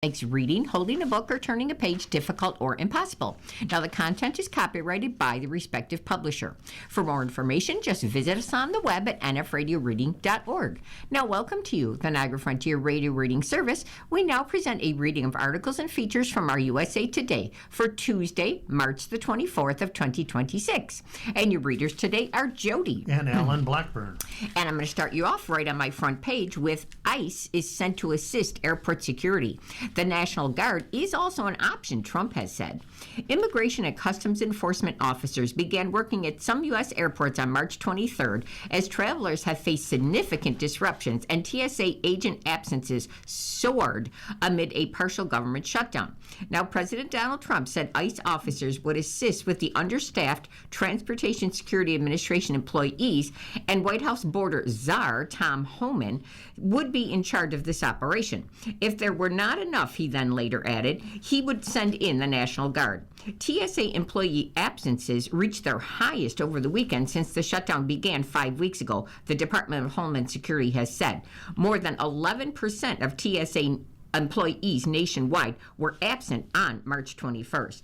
makes reading, holding a book, or turning a page difficult or impossible. Now, the content is copyrighted by the respective publisher. For more information, just visit us on the web at nfradioreading.org. Now, welcome to you, the Niagara Frontier Radio Reading Service. We now present a reading of articles and features from our USA Today for Tuesday, March the 24th of 2026. And your readers today are Jody and Alan Blackburn. And I'm going to start you off right on my front page with ICE is sent to assist airport security. The National Guard is also an option, Trump has said. Immigration and Customs Enforcement officers began working at some U.S. airports on March 23rd as travelers have faced significant disruptions and TSA agent absences soared amid a partial government shutdown. Now, President Donald Trump said ICE officers would assist with the understaffed Transportation Security Administration employees, and White House border czar Tom Homan would be in charge of this operation. If there were not enough, he then later added, he would send in the National Guard. TSA employee absences reached their highest over the weekend since the shutdown began 5 weeks ago, the Department of Homeland Security has said. More than 11% of TSA employees nationwide were absent on March 21st.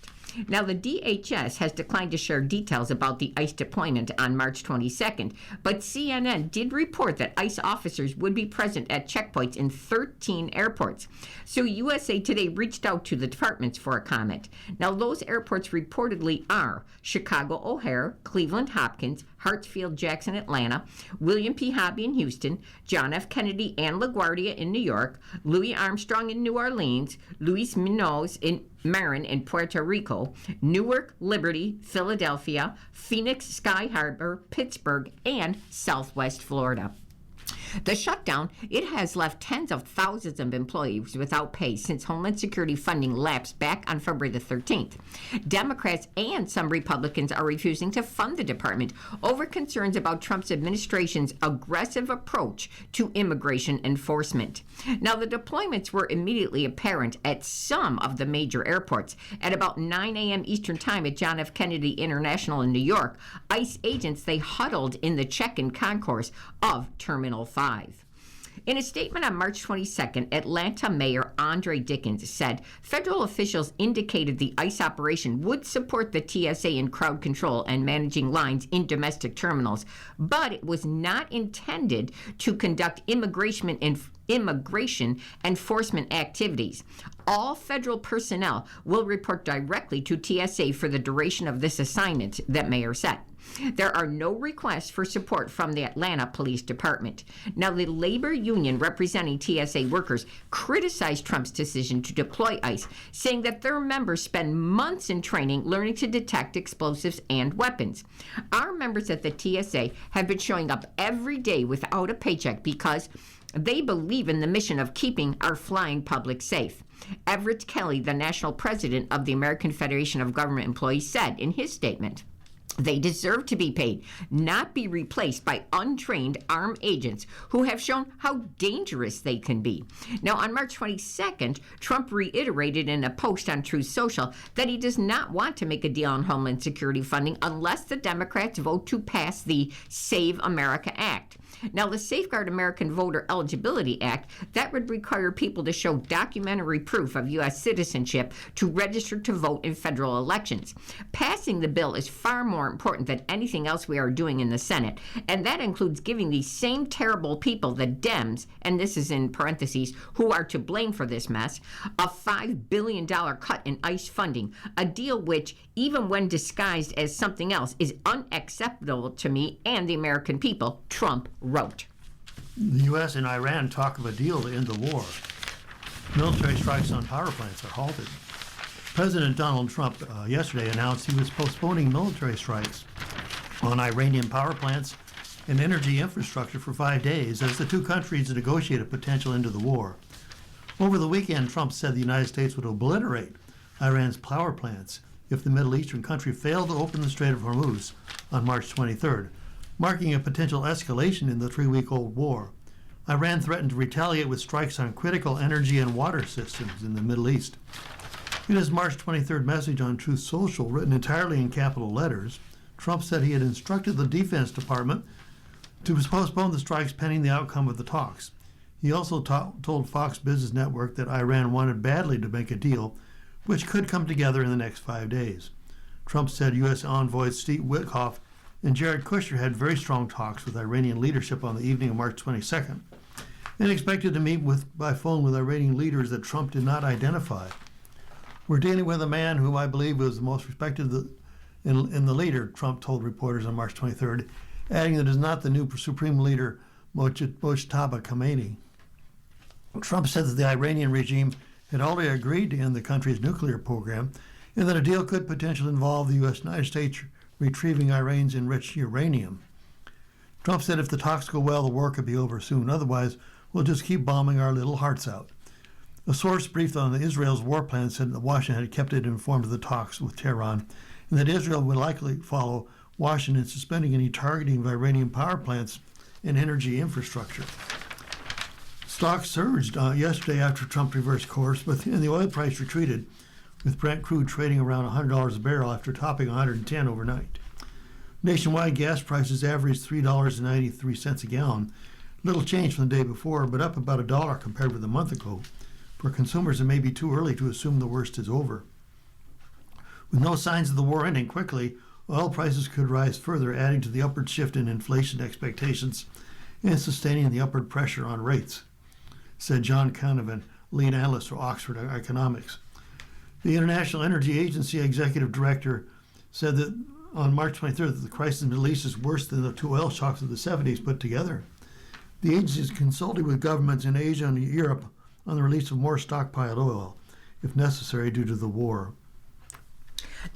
Now, the DHS has declined to share details about the ICE deployment on March 22nd, but CNN did report that ICE officers would be present at checkpoints in 13 airports. So USA Today reached out to the departments for a comment. Now, those airports reportedly are Chicago O'Hare, Cleveland Hopkins, Hartsfield Jackson Atlanta, William P. Hobby in Houston, John F. Kennedy and LaGuardia in New York, Louis Armstrong in New Orleans, Luis Munoz in Marin in Puerto Rico, Newark, Liberty, Philadelphia, Phoenix, Sky Harbor, Pittsburgh, and Southwest Florida. The shutdown, it has left tens of thousands of employees without pay since Homeland Security funding lapsed back on February the 13th. Democrats and some Republicans are refusing to fund the department over concerns about Trump's administration's aggressive approach to immigration enforcement. Now, the deployments were immediately apparent at some of the major airports. At about 9 a.m. Eastern Time at John F. Kennedy International in New York, ICE agents, they huddled in the check-in concourse of Terminal 5. In a statement on March 22nd, Atlanta Mayor Andre Dickens said federal officials indicated the ICE operation would support the TSA in crowd control and managing lines in domestic terminals, but it was not intended to conduct immigration enforcement activities. All federal personnel will report directly to TSA for the duration of this assignment, that mayor said. There are no requests for support from the Atlanta Police Department. Now, the labor union representing TSA workers criticized Trump's decision to deploy ICE, saying that their members spend months in training learning to detect explosives and weapons. Our members at the TSA have been showing up every day without a paycheck because they believe in the mission of keeping our flying public safe. Everett Kelly, the national president of the American Federation of Government Employees, said in his statement, they deserve to be paid, not be replaced by untrained armed agents who have shown how dangerous they can be. Now, on March 22nd, Trump reiterated in a post on Truth Social that he does not want to make a deal on Homeland Security funding unless the Democrats vote to pass the Save America Act. Now, the Safeguard American Voter Eligibility Act, that would require people to show documentary proof of U.S. citizenship to register to vote in federal elections. Passing the bill is far more important than anything else we are doing in the Senate, and that includes giving these same terrible people, the Dems, and this is in parentheses, who are to blame for this mess, a $5 billion cut in ICE funding, a deal which, even when disguised as something else, is unacceptable to me and the American people, Trump wrote. The U.S. and Iran talk of a deal to end the war. Military strikes on power plants are halted. President Donald Trump yesterday announced he was postponing military strikes on Iranian power plants and energy infrastructure for 5 days as the two countries negotiate a potential end to the war. Over the weekend, Trump said the United States would obliterate Iran's power plants if the Middle Eastern country failed to open the Strait of Hormuz on March 23rd, marking a potential escalation in the 3-week-old war. Iran threatened to retaliate with strikes on critical energy and water systems in the Middle East. In his March 23rd message on Truth Social, written entirely in capital letters, Trump said he had instructed the Defense Department to postpone the strikes pending the outcome of the talks. He also told Fox Business Network that Iran wanted badly to make a deal, which could come together in the next 5 days. Trump said U.S. envoys Steve Witkoff and Jared Kushner had very strong talks with Iranian leadership on the evening of March 22nd and expected to meet by phone with Iranian leaders that Trump did not identify. We're dealing with a man who I believe was the most respected in the leader, Trump told reporters on March 23rd, adding that it is not the new supreme leader, Mojtaba Khamenei. Trump said that the Iranian regime had already agreed to end the country's nuclear program and that a deal could potentially involve the United States retrieving Iran's enriched uranium. Trump said if the talks go well, the war could be over soon. Otherwise, we'll just keep bombing our little hearts out. A source briefed on Israel's war plan said that Washington had kept it informed of the talks with Tehran and that Israel would likely follow Washington in suspending any targeting of Iranian power plants and energy infrastructure. Stocks surged yesterday after Trump reversed course, but the oil price retreated, with Brent crude trading around $100 a barrel after topping $110 overnight. Nationwide gas prices averaged $3.93 a gallon, little change from the day before, but up about $1 compared with a month ago. For consumers, it may be too early to assume the worst is over. With no signs of the war ending quickly, oil prices could rise further, adding to the upward shift in inflation expectations and sustaining the upward pressure on rates, said John Canavan, lead analyst for Oxford Economics. The International Energy Agency executive director said that on March 23rd that the crisis in the Middle East is worse than the two oil shocks of the 70s put together. The agency is consulting with governments in Asia and Europe on the release of more stockpiled oil, if necessary, due to the war.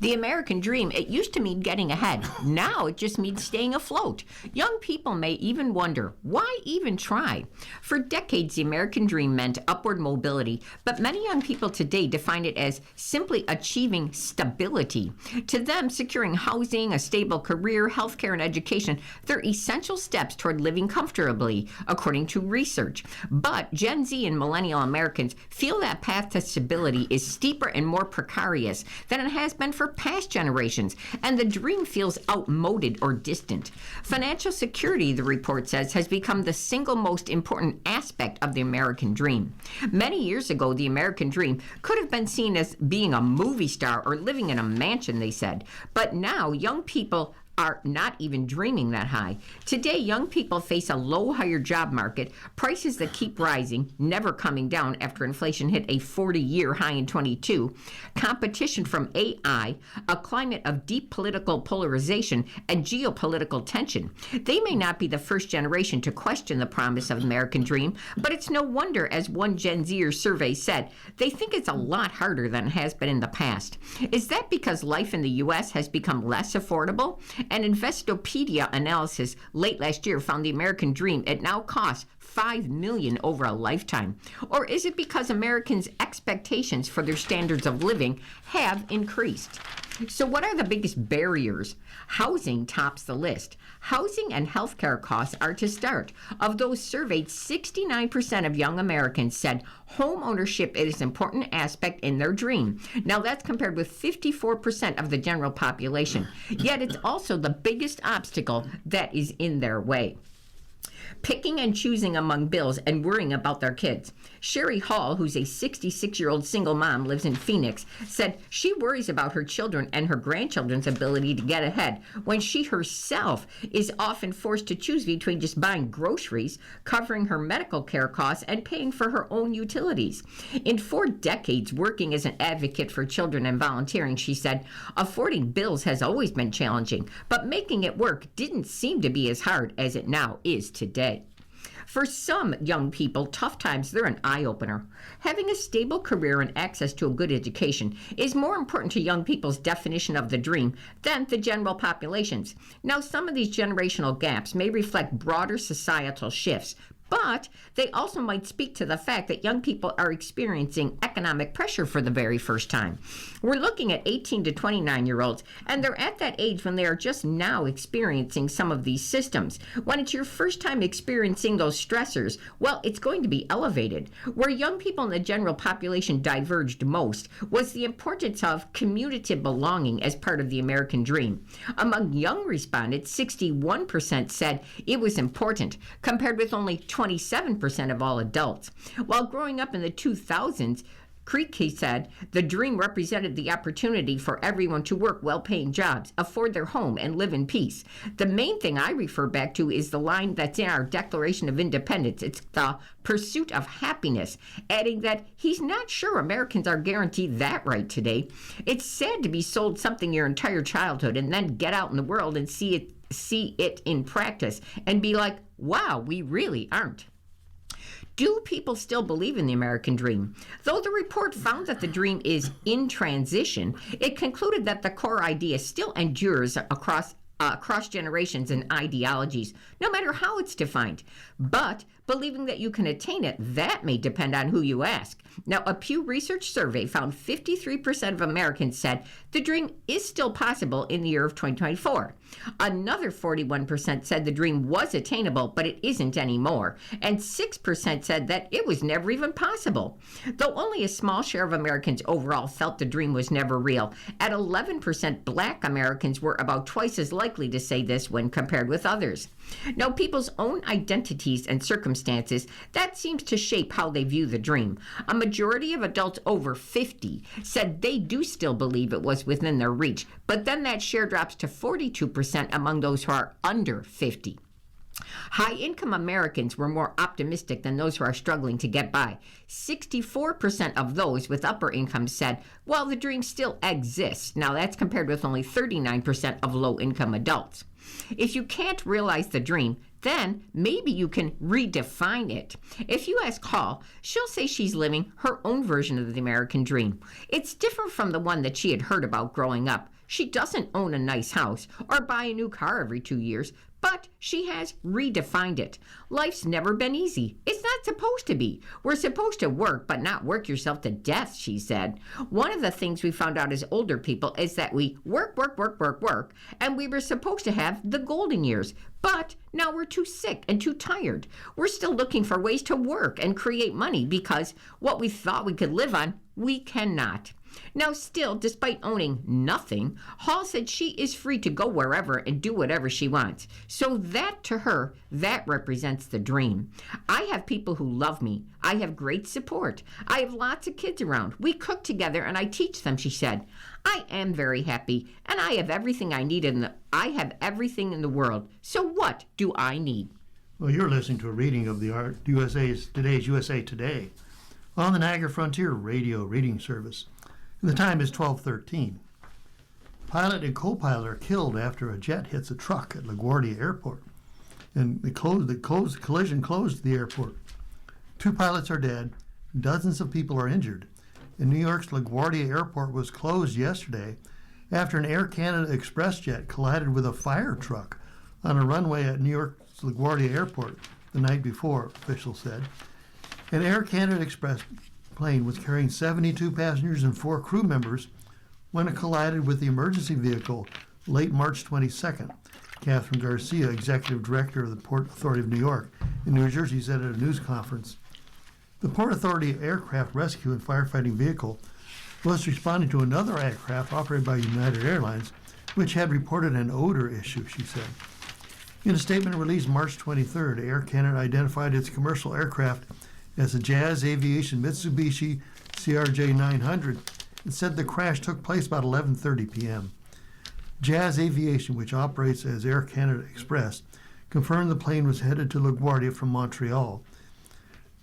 The American dream, it used to mean getting ahead. Now it just means staying afloat. Young people may even wonder, why even try? For decades, the American dream meant upward mobility, but many young people today define it as simply achieving stability. To them, securing housing, a stable career, healthcare, and education, they're essential steps toward living comfortably, according to research. But Gen Z and millennial Americans feel that path to stability is steeper and more precarious than it has been for past generations, and the dream feels outmoded or distant. Financial security, the report says, has become the single most important aspect of the American dream. Many years ago, the American dream could have been seen as being a movie star or living in a mansion, they said. But now, young people are not even dreaming that high. Today, young people face a low higher job market, prices that keep rising, never coming down after inflation hit a 40-year high in 22, competition from AI, a climate of deep political polarization, and geopolitical tension. They may not be the first generation to question the promise of the American dream, but it's no wonder, as one Gen Zer survey said, they think it's a lot harder than it has been in the past. Is that because life in the U.S. has become less affordable? An Investopedia analysis late last year found the American dream, it now costs $5 million over a lifetime. Or is it because Americans' expectations for their standards of living have increased? So what are the biggest barriers? Housing tops the list. Housing and healthcare costs are to start. Of those surveyed, 69% of young Americans said home ownership is an important aspect in their dream. Now that's compared with 54% of the general population. Yet it's also the biggest obstacle that is in their way. Picking and choosing among bills and worrying about their kids. Sherry Hall, who's a 66-year-old single mom, lives in Phoenix, said she worries about her children and her grandchildren's ability to get ahead when she herself is often forced to choose between just buying groceries, covering her medical care costs, and paying for her own utilities. In 4 decades working as an advocate for children and volunteering, she said, affording bills has always been challenging, but making it work didn't seem to be as hard as it now is today. For some young people, tough times, they're an eye-opener. Having a stable career and access to a good education is more important to young people's definition of the dream than the general population's. Now, some of these generational gaps may reflect broader societal shifts, but they also might speak to the fact that young people are experiencing economic pressure for the very first time. We're looking at 18 to 29-year-olds, and they're at that age when they are just now experiencing some of these systems. When it's your first time experiencing those stressors, well, it's going to be elevated. Where young people in the general population diverged most was the importance of community belonging as part of the American dream. Among young respondents, 61% said it was important, compared with only 27% of all adults. While growing up in the 2000s, Creek, he said, the dream represented the opportunity for everyone to work well-paying jobs, afford their home, and live in peace. The main thing I refer back to is the line that's in our Declaration of Independence. It's the pursuit of happiness, adding that he's not sure Americans are guaranteed that right today. It's sad to be sold something your entire childhood and then get out in the world and see it in practice and be like, wow, we really aren't. Do people still believe in the American dream? Though the report found that the dream is in transition, it concluded that the core idea still endures across generations and ideologies, no matter how it's defined. But believing that you can attain it, that may depend on who you ask. Now, a Pew Research survey found 53% of Americans said the dream is still possible in the year of 2024. Another 41% said the dream was attainable, but it isn't anymore. And 6% said that it was never even possible. Though only a small share of Americans overall felt the dream was never real, at 11%, Black Americans were about twice as likely to say this when compared with others. Now, people's own identities and circumstances, that seems to shape how they view the dream. A majority of adults over 50 said they do still believe it was within their reach, but then that share drops to 42% among those who are under 50. High-income Americans were more optimistic than those who are struggling to get by. 64% of those with upper incomes said, well, the dream still exists. Now, that's compared with only 39% of low-income adults. If you can't realize the dream, then maybe you can redefine it. If you ask Hall, she'll say she's living her own version of the American dream. It's different from the one that she had heard about growing up. She doesn't own a nice house or buy a new car every 2 years, but she has redefined it. Life's never been easy. It's not supposed to be. We're supposed to work, but not work yourself to death, she said. One of the things we found out as older people is that we work, and we were supposed to have the golden years. But now we're too sick and too tired. We're still looking for ways to work and create money because what we thought we could live on, we cannot. Now, still, despite owning nothing, Hall said she is free to go wherever and do whatever she wants. So that, to her, that represents the dream. I have people who love me. I have great support. I have lots of kids around. We cook together and I teach them, she said. I am very happy, and I have everything I need I have everything in the world. So what do I need? Well, you're listening to a reading of today's USA Today on the Niagara Frontier Radio Reading Service. And the time is 12:13. Pilot and co-pilot are killed after a jet hits a truck at LaGuardia Airport. And the collision closed the airport. 2 pilots are dead. Dozens of people are injured. And New York's LaGuardia Airport was closed yesterday after an Air Canada Express jet collided with a fire truck on a runway at New York's LaGuardia Airport the night before, officials said. An Air Canada Express plane was carrying 72 passengers and 4 crew members when it collided with the emergency vehicle late March 22nd. Catherine Garcia, executive director of the Port Authority of New York in New Jersey, said at a news conference, the Port Authority aircraft rescue and firefighting vehicle was responding to another aircraft operated by United Airlines, which had reported an odor issue, she said. In a statement released March 23rd, Air Canada identified its commercial aircraft as a Jazz Aviation Mitsubishi CRJ-900 and said the crash took place about 11:30 p.m. Jazz Aviation, which operates as Air Canada Express, confirmed the plane was headed to LaGuardia from Montreal.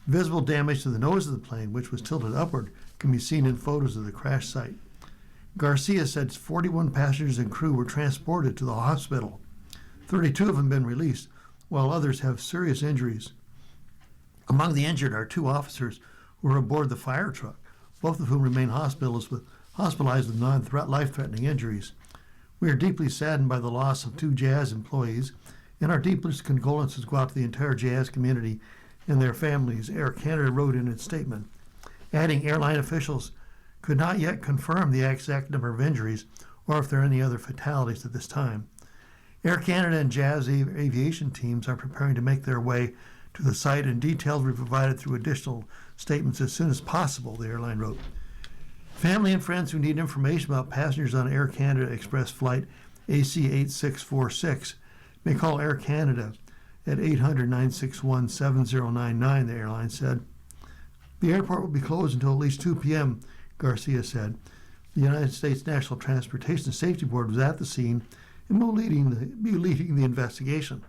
Visible damage to the nose of the plane, which was tilted upward, can be seen in photos of the crash site. Garcia said 41 passengers and crew were transported to the hospital. 32 of them have been released, while others have serious injuries. Among the injured are 2 officers who were aboard the fire truck, both of whom remain hospitalized with non-life-threatening injuries. We are deeply saddened by the loss of 2 Jazz employees, and our deepest condolences go out to the entire Jazz community and their families, Air Canada wrote in its statement, adding airline officials could not yet confirm the exact number of injuries or if there are any other fatalities at this time. Air Canada and Jazz aviation teams are preparing to make their way to the site, and details will be provided through additional statements as soon as possible, the airline wrote. Family and friends who need information about passengers on Air Canada Express flight AC-8646 may call Air Canada at 800-961-7099, the airline said. The airport will be closed until at least 2 p.m., Garcia said. The United States National Transportation Safety Board was at the scene and will be leading the investigation.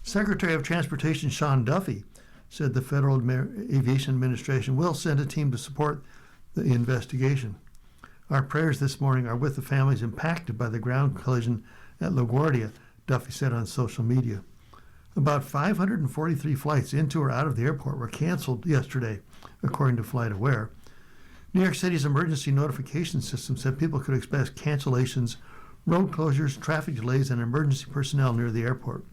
Secretary of Transportation Sean Duffy said the Federal Aviation Administration will send a team to support the investigation. Our prayers this morning are with the families impacted by the ground collision at LaGuardia, Duffy said on social media. About 543 flights into or out of the airport were canceled yesterday, according to FlightAware. New York City's emergency notification system said people could expect cancellations, road closures, traffic delays, and emergency personnel near the airport.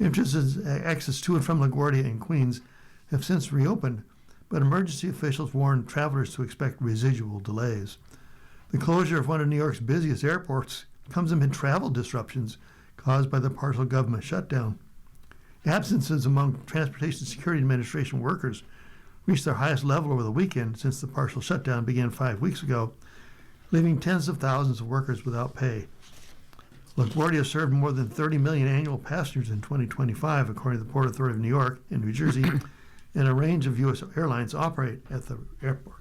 Entrances exits to and from LaGuardia and Queens have since reopened, but emergency officials warned travelers to expect residual delays. The closure of one of New York's busiest airports comes amid travel disruptions caused by the partial government shutdown. Absences among Transportation Security Administration workers reached their highest level over the weekend since the partial shutdown began 5 weeks ago, leaving tens of thousands of workers without pay. LaGuardia served more than 30 million annual passengers in 2025, according to the Port Authority of New York and New Jersey, and a range of U.S. airlines operate at the airport.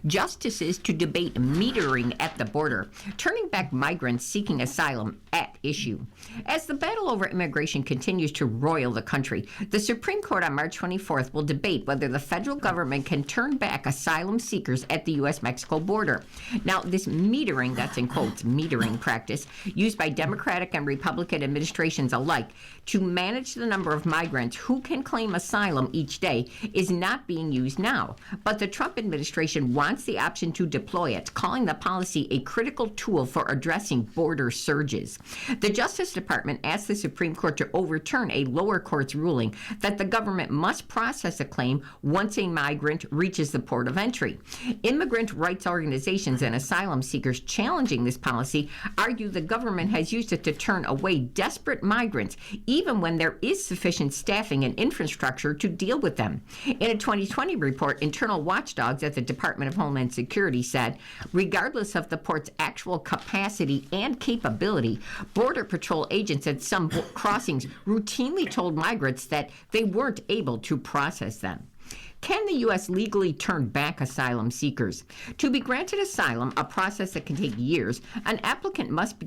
Justices to debate metering at the border, turning back migrants seeking asylum at issue. As the battle over immigration continues to roil the country, the Supreme Court on March 24th will debate whether the federal government can turn back asylum seekers at the U.S.-Mexico border. Now, this metering, that's in quotes, metering practice, used by Democratic and Republican administrations alike to manage the number of migrants who can claim asylum each day, is not being used now. But the Trump administration wants the option to deploy it, calling the policy a critical tool for addressing border surges. The Justice Department asked the Supreme Court to overturn a lower court's ruling that the government must process a claim once a migrant reaches the port of entry. Immigrant rights organizations and asylum seekers challenging this policy argue the government has used it to turn away desperate migrants, even when there is sufficient staffing and infrastructure to deal with them. In a 2020 report, internal watchdogs at the Department of Homeland Security said, regardless of the port's actual capacity and capability, Border Patrol agents at some crossings routinely told migrants that they weren't able to process them. Can the U.S. legally turn back asylum seekers? To be granted asylum, a process that can take years, an applicant must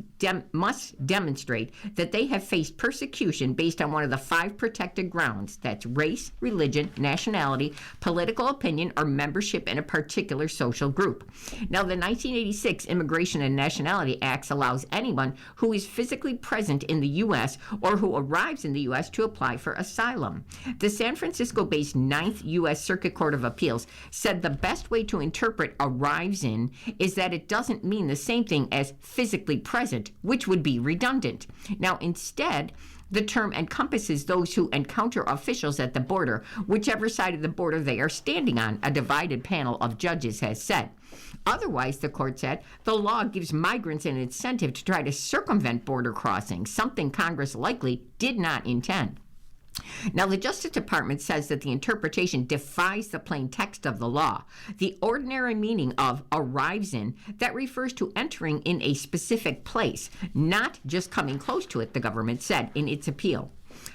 demonstrate that they have faced persecution based on one of the 5 protected grounds. That's race, religion, nationality, political opinion, or membership in a particular social group. Now, the 1986 Immigration and Nationality Act allows anyone who is physically present in the U.S. or who arrives in the U.S. to apply for asylum. The San Francisco-based 9th U.S. Circuit Court of Appeals said the best way to interpret arrives in is that it doesn't mean the same thing as physically present, which would be redundant. Now, instead, the term encompasses those who encounter officials at the border, whichever side of the border they are standing on, a divided panel of judges has said. Otherwise, the court said, the law gives migrants an incentive to try to circumvent border crossings, something Congress likely did not intend. Now, the Justice Department says that the interpretation defies the plain text of the law. The ordinary meaning of arrives in, that refers to entering in a specific place, not just coming close to it, the government said in its appeal.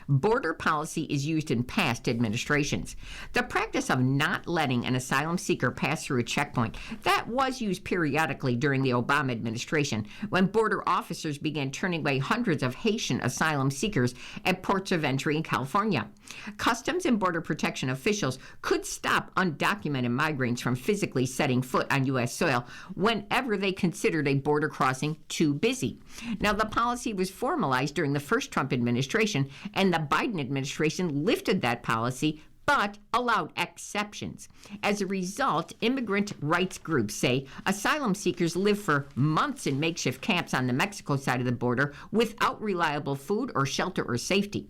Border policy is used in past administrations. The practice of not letting an asylum seeker pass through a checkpoint, that was used periodically during the Obama administration when border officers began turning away hundreds of Haitian asylum seekers at ports of entry in California. Customs and Border Protection officials could stop undocumented migrants from physically setting foot on U.S. soil whenever they considered a border crossing too busy. Now, the policy was formalized during the first Trump administration, and the Biden administration lifted that policy but allowed exceptions. As a result, immigrant rights groups say asylum seekers live for months in makeshift camps on the Mexico side of the border without reliable food or shelter or safety.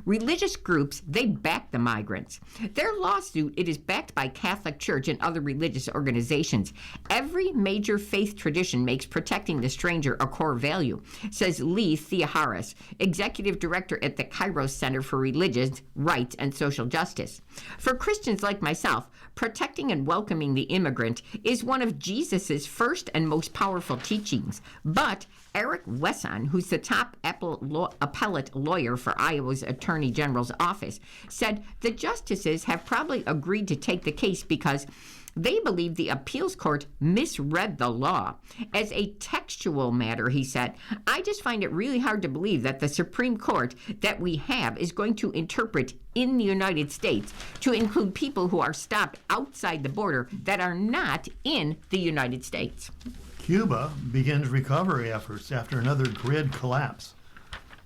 Religious groups, they back the migrants. Their lawsuit, it is backed by Catholic Church and other religious organizations. Every major faith tradition makes protecting the stranger a core value, says Lee Theoharis, executive director at the Kairos Center for Religious Rights and Social Justice. For Christians like myself, protecting and welcoming the immigrant is one of Jesus's first and most powerful teachings. But Eric Wesson, who's the top appellate lawyer for Iowa's Attorney General's office, said the justices have probably agreed to take the case because they believe the appeals court misread the law. As a textual matter, he said, I just find it really hard to believe that the Supreme Court that we have is going to interpret in the United States to include people who are stopped outside the border that are not in the United States. Cuba begins recovery efforts after another grid collapse.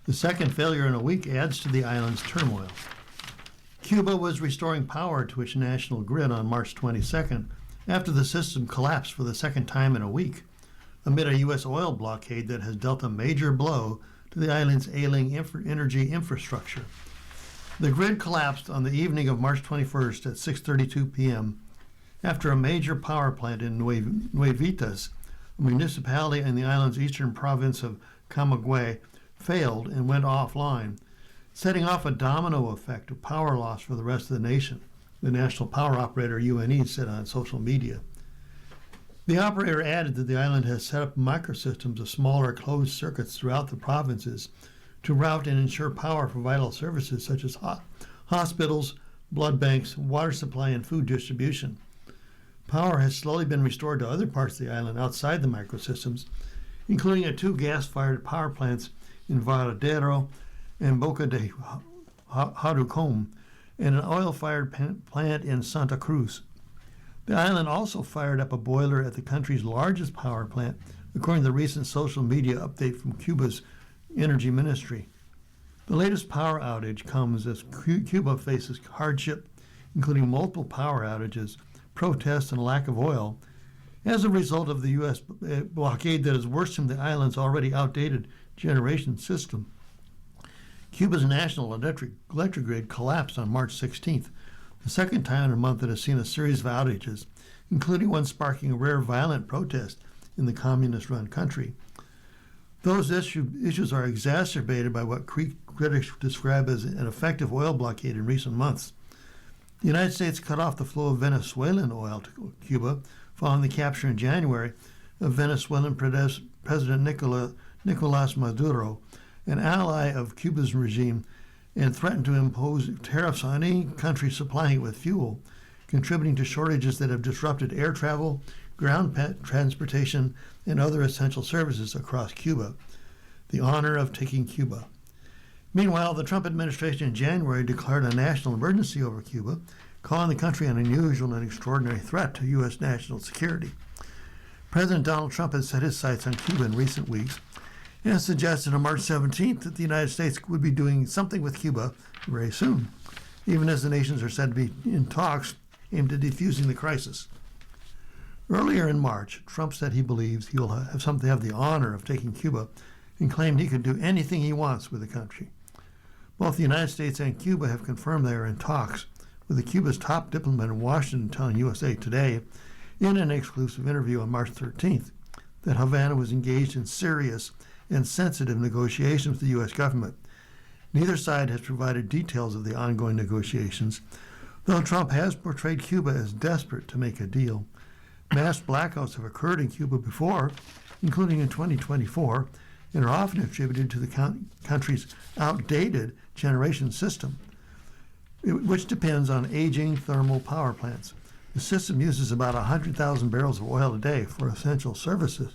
The second failure in a week adds to the island's turmoil. Cuba was restoring power to its national grid on March 22nd after the system collapsed for the second time in a week, amid a U.S. oil blockade that has dealt a major blow to the island's ailing energy infrastructure. The grid collapsed on the evening of March 21st at 6:32 p.m. after a major power plant in Nuevitas, a municipality in the island's eastern province of Camagüey, failed and went offline, setting off a domino effect of power loss for the rest of the nation, the national power operator UNE said on social media. The operator added that the island has set up microsystems of smaller closed circuits throughout the provinces to route and ensure power for vital services such as hospitals, blood banks, water supply, and food distribution. Power has slowly been restored to other parts of the island outside the microsystems, including two gas-fired power plants in Varadero and Boca de Harucom, and an oil-fired plant in Santa Cruz. The island also fired up a boiler at the country's largest power plant, according to the recent social media update from Cuba's energy ministry. The latest power outage comes as Cuba faces hardship, including multiple power outages, protests, and lack of oil, as a result of the U.S. blockade that has worsened the island's already outdated generation system. Cuba's national electric grid collapsed on March 16th, the second time in a month that has seen a series of outages, including one sparking a rare violent protest in the communist-run country. Those issues are exacerbated by what critics describe as an effective oil blockade in recent months. The United States cut off the flow of Venezuelan oil to Cuba following the capture in January of Venezuelan President Nicolás Maduro, an ally of Cuba's regime, and threatened to impose tariffs on any country supplying it with fuel, contributing to shortages that have disrupted air travel, ground transportation, and other essential services across Cuba. The honor of taking Cuba. Meanwhile, the Trump administration in January declared a national emergency over Cuba, calling the country an unusual and extraordinary threat to U.S. national security. President Donald Trump has set his sights on Cuba in recent weeks and suggested on March 17th that the United States would be doing something with Cuba very soon, even as the nations are said to be in talks aimed at defusing the crisis. Earlier in March, Trump said he believes he will have the honor of taking Cuba and claimed he could do anything he wants with the country. Both the United States and Cuba have confirmed they are in talks, with Cuba's top diplomat in Washington telling USA Today in an exclusive interview on March 13th that Havana was engaged in serious and sensitive negotiations with the U.S. government. Neither side has provided details of the ongoing negotiations, though Trump has portrayed Cuba as desperate to make a deal. Mass blackouts have occurred in Cuba before, including in 2024, and are often attributed to the country's outdated generation system, which depends on aging thermal power plants. The system uses about 100,000 barrels of oil a day for essential services.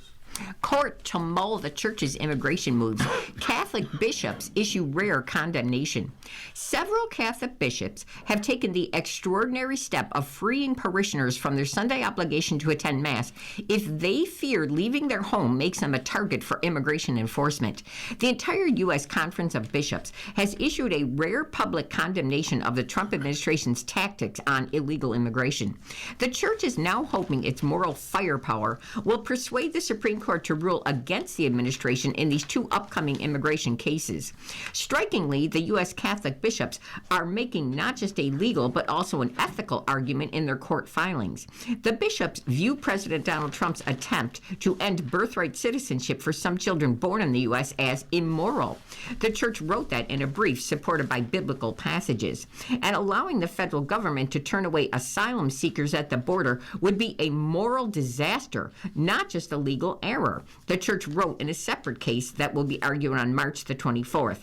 Court to mull the church's immigration moves. Catholic bishops issue rare condemnation. Several Catholic bishops have taken the extraordinary step of freeing parishioners from their Sunday obligation to attend Mass if they fear leaving their home makes them a target for immigration enforcement. The entire U.S. Conference of Bishops has issued a rare public condemnation of the Trump administration's tactics on illegal immigration. The church is now hoping its moral firepower will persuade the Supreme Court to rule against the administration in these two upcoming immigration cases. Strikingly, the U.S. Catholic bishops are making not just a legal but also an ethical argument in their court filings. The bishops view President Donald Trump's attempt to end birthright citizenship for some children born in the U.S. as immoral. The church wrote that in a brief supported by biblical passages. And allowing the federal government to turn away asylum seekers at the border would be a moral disaster, not just a legal error, the church wrote in a separate case that will be argued on March the 24th.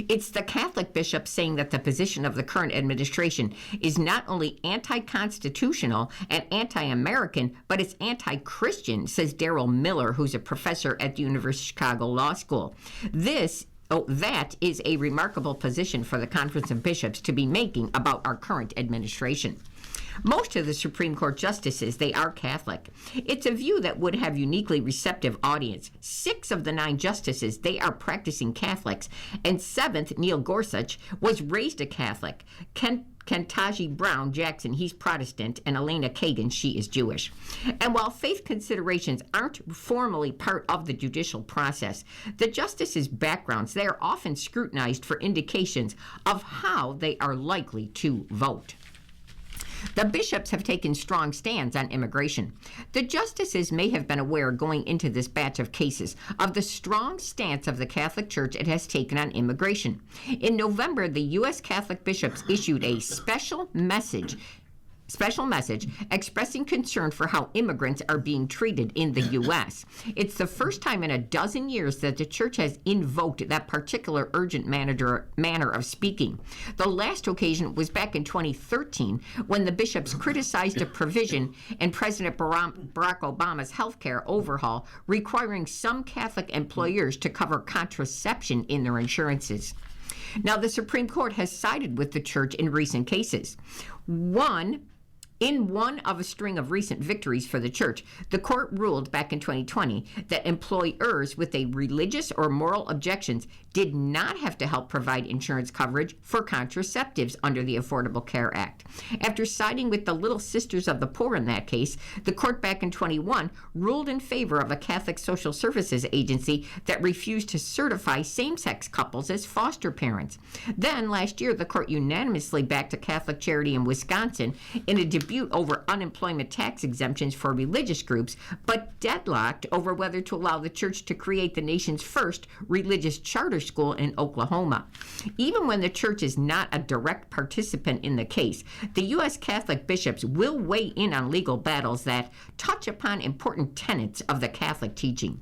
It's the Catholic bishops saying that the position of the current administration is not only anti-constitutional and anti-American, but it's anti-Christian, says Daryl Miller, who's a professor at the University of Chicago Law School. That is a remarkable position for the Conference of Bishops to be making about our current administration. Most of the Supreme Court justices, they are Catholic. It's a view that would have uniquely receptive audience. 6 of the 9 justices, they are practicing Catholics. And 7th, Neil Gorsuch, was raised a Catholic. Ketanji Brown Jackson, he's Protestant, and Elena Kagan, she is Jewish. And while faith considerations aren't formally part of the judicial process, the justices' backgrounds, they are often scrutinized for indications of how they are likely to vote. The bishops have taken strong stands on immigration. The justices may have been aware going into this batch of cases of the strong stance of the Catholic Church it has taken on immigration. In November, the U.S. Catholic bishops issued a special message expressing concern for how immigrants are being treated in the U.S. It's the first time in a dozen years that the church has invoked that particular urgent manner of speaking. The last occasion was back in 2013 when the bishops criticized a provision in President Barack Obama's health care overhaul requiring some Catholic employers to cover contraception in their insurances. Now, the Supreme Court has sided with the church in recent cases. In one of a string of recent victories for the church, the court ruled back in 2020 that employers with a religious or moral objections did not have to help provide insurance coverage for contraceptives under the Affordable Care Act. After siding with the Little Sisters of the Poor in that case, the court back in 21 ruled in favor of a Catholic social services agency that refused to certify same-sex couples as foster parents. Then, last year, the court unanimously backed a Catholic charity in Wisconsin in a dispute over unemployment tax exemptions for religious groups, but deadlocked over whether to allow the church to create the nation's first religious charter school in Oklahoma. Even when the church is not a direct participant in the case, the U.S. Catholic bishops will weigh in on legal battles that touch upon important tenets of the Catholic teaching.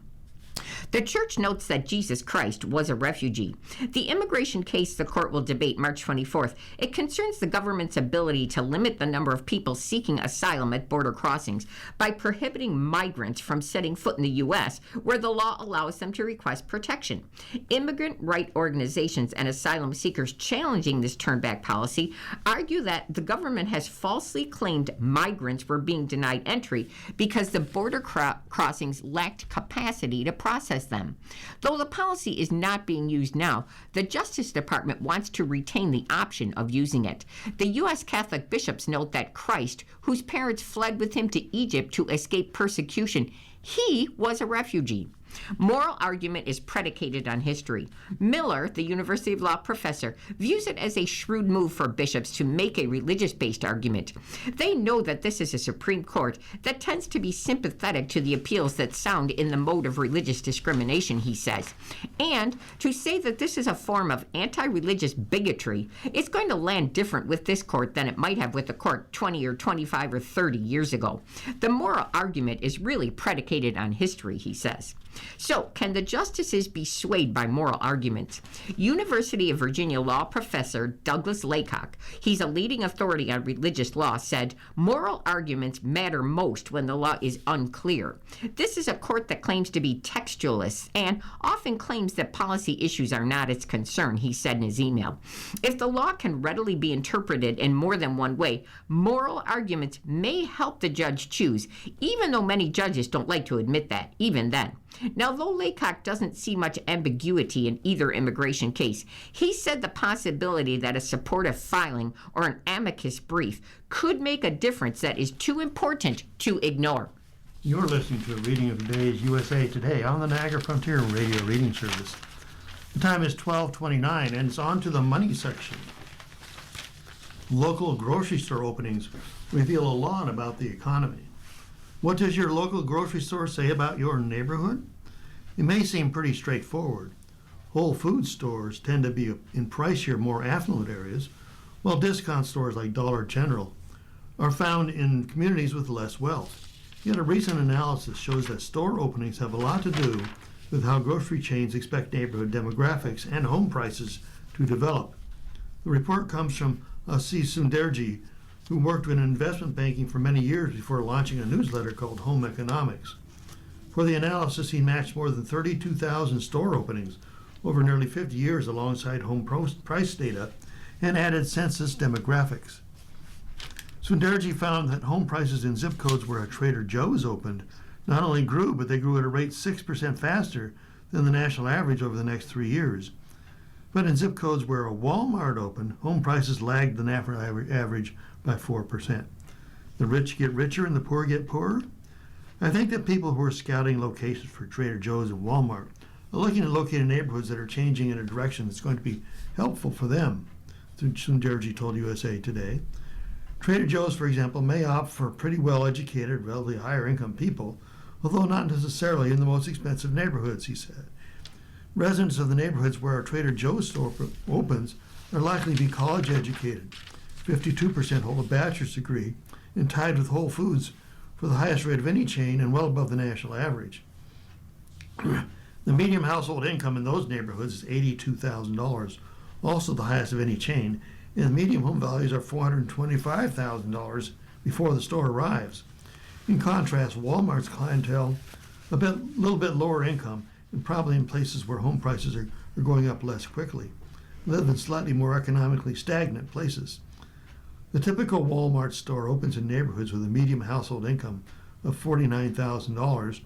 The church notes that Jesus Christ was a refugee. The immigration case the court will debate March 24th, it concerns the government's ability to limit the number of people seeking asylum at border crossings by prohibiting migrants from setting foot in the U.S., where the law allows them to request protection. Immigrant right organizations and asylum seekers challenging this turnback policy argue that the government has falsely claimed migrants were being denied entry because the border crossings lacked capacity to process them. Though the policy is not being used now, the Justice Department wants to retain the option of using it. The U.S. Catholic bishops note that Christ, whose parents fled with him to Egypt to escape persecution, he was a refugee. Moral argument is predicated on history. Miller, the University of Law professor, views it as a shrewd move for bishops to make a religious-based argument. They know that this is a Supreme Court that tends to be sympathetic to the appeals that sound in the mode of religious discrimination, he says. And to say that this is a form of anti-religious bigotry is going to land different with this court than it might have with the court 20 or 25 or 30 years ago. The moral argument is really predicated on history, he says. So, can the justices be swayed by moral arguments? University of Virginia law professor Douglas Laycock, he's a leading authority on religious law, said, moral arguments matter most when the law is unclear. This is a court that claims to be textualist and often claims that policy issues are not its concern, he said in his email. If the law can readily be interpreted in more than one way, moral arguments may help the judge choose, even though many judges don't like to admit that, even then. Now, though Laycock doesn't see much ambiguity in either immigration case, he said the possibility that a supportive filing or an amicus brief could make a difference that is too important to ignore. You're listening to a reading of today's USA Today on the Niagara Frontier Radio Reading Service. The time is 12:29, and it's on to the money section. Local grocery store openings reveal a lot about the economy. What does your local grocery store say about your neighborhood? It may seem pretty straightforward. Whole Foods stores tend to be in pricier, more affluent areas, while discount stores like Dollar General are found in communities with less wealth. Yet a recent analysis shows that store openings have a lot to do with how grocery chains expect neighborhood demographics and home prices to develop. The report comes from Assis Sunderji, who worked in investment banking for many years before launching a newsletter called Home Economics. For the analysis, he matched more than 32,000 store openings over nearly 50 years alongside home price data and added census demographics. Sunderji found that home prices in zip codes where a Trader Joe's opened not only grew, but they grew at a rate 6% faster than the national average over the next 3 years. But in zip codes where a Walmart opened, home prices lagged the national average by 4%. The rich get richer and the poor get poorer. I think that people who are scouting locations for Trader Joe's and Walmart are looking at locating neighborhoods that are changing in a direction that's going to be helpful for them, Sunderji told USA Today. Trader Joe's, for example, may opt for pretty well-educated, relatively higher-income people, although not necessarily in the most expensive neighborhoods, he said. Residents of the neighborhoods where a Trader Joe's store opens are likely to be college-educated. 52% hold a bachelor's degree, and tied with Whole Foods for the highest rate of any chain and well above the national average. The median household income in those neighborhoods is $82,000, also the highest of any chain, and the median home values are $425,000 before the store arrives. In contrast, Walmart's clientele, little bit lower income, and probably in places where home prices are going up less quickly, live in slightly more economically stagnant places. The typical Walmart store opens in neighborhoods with a median household income of $49,000,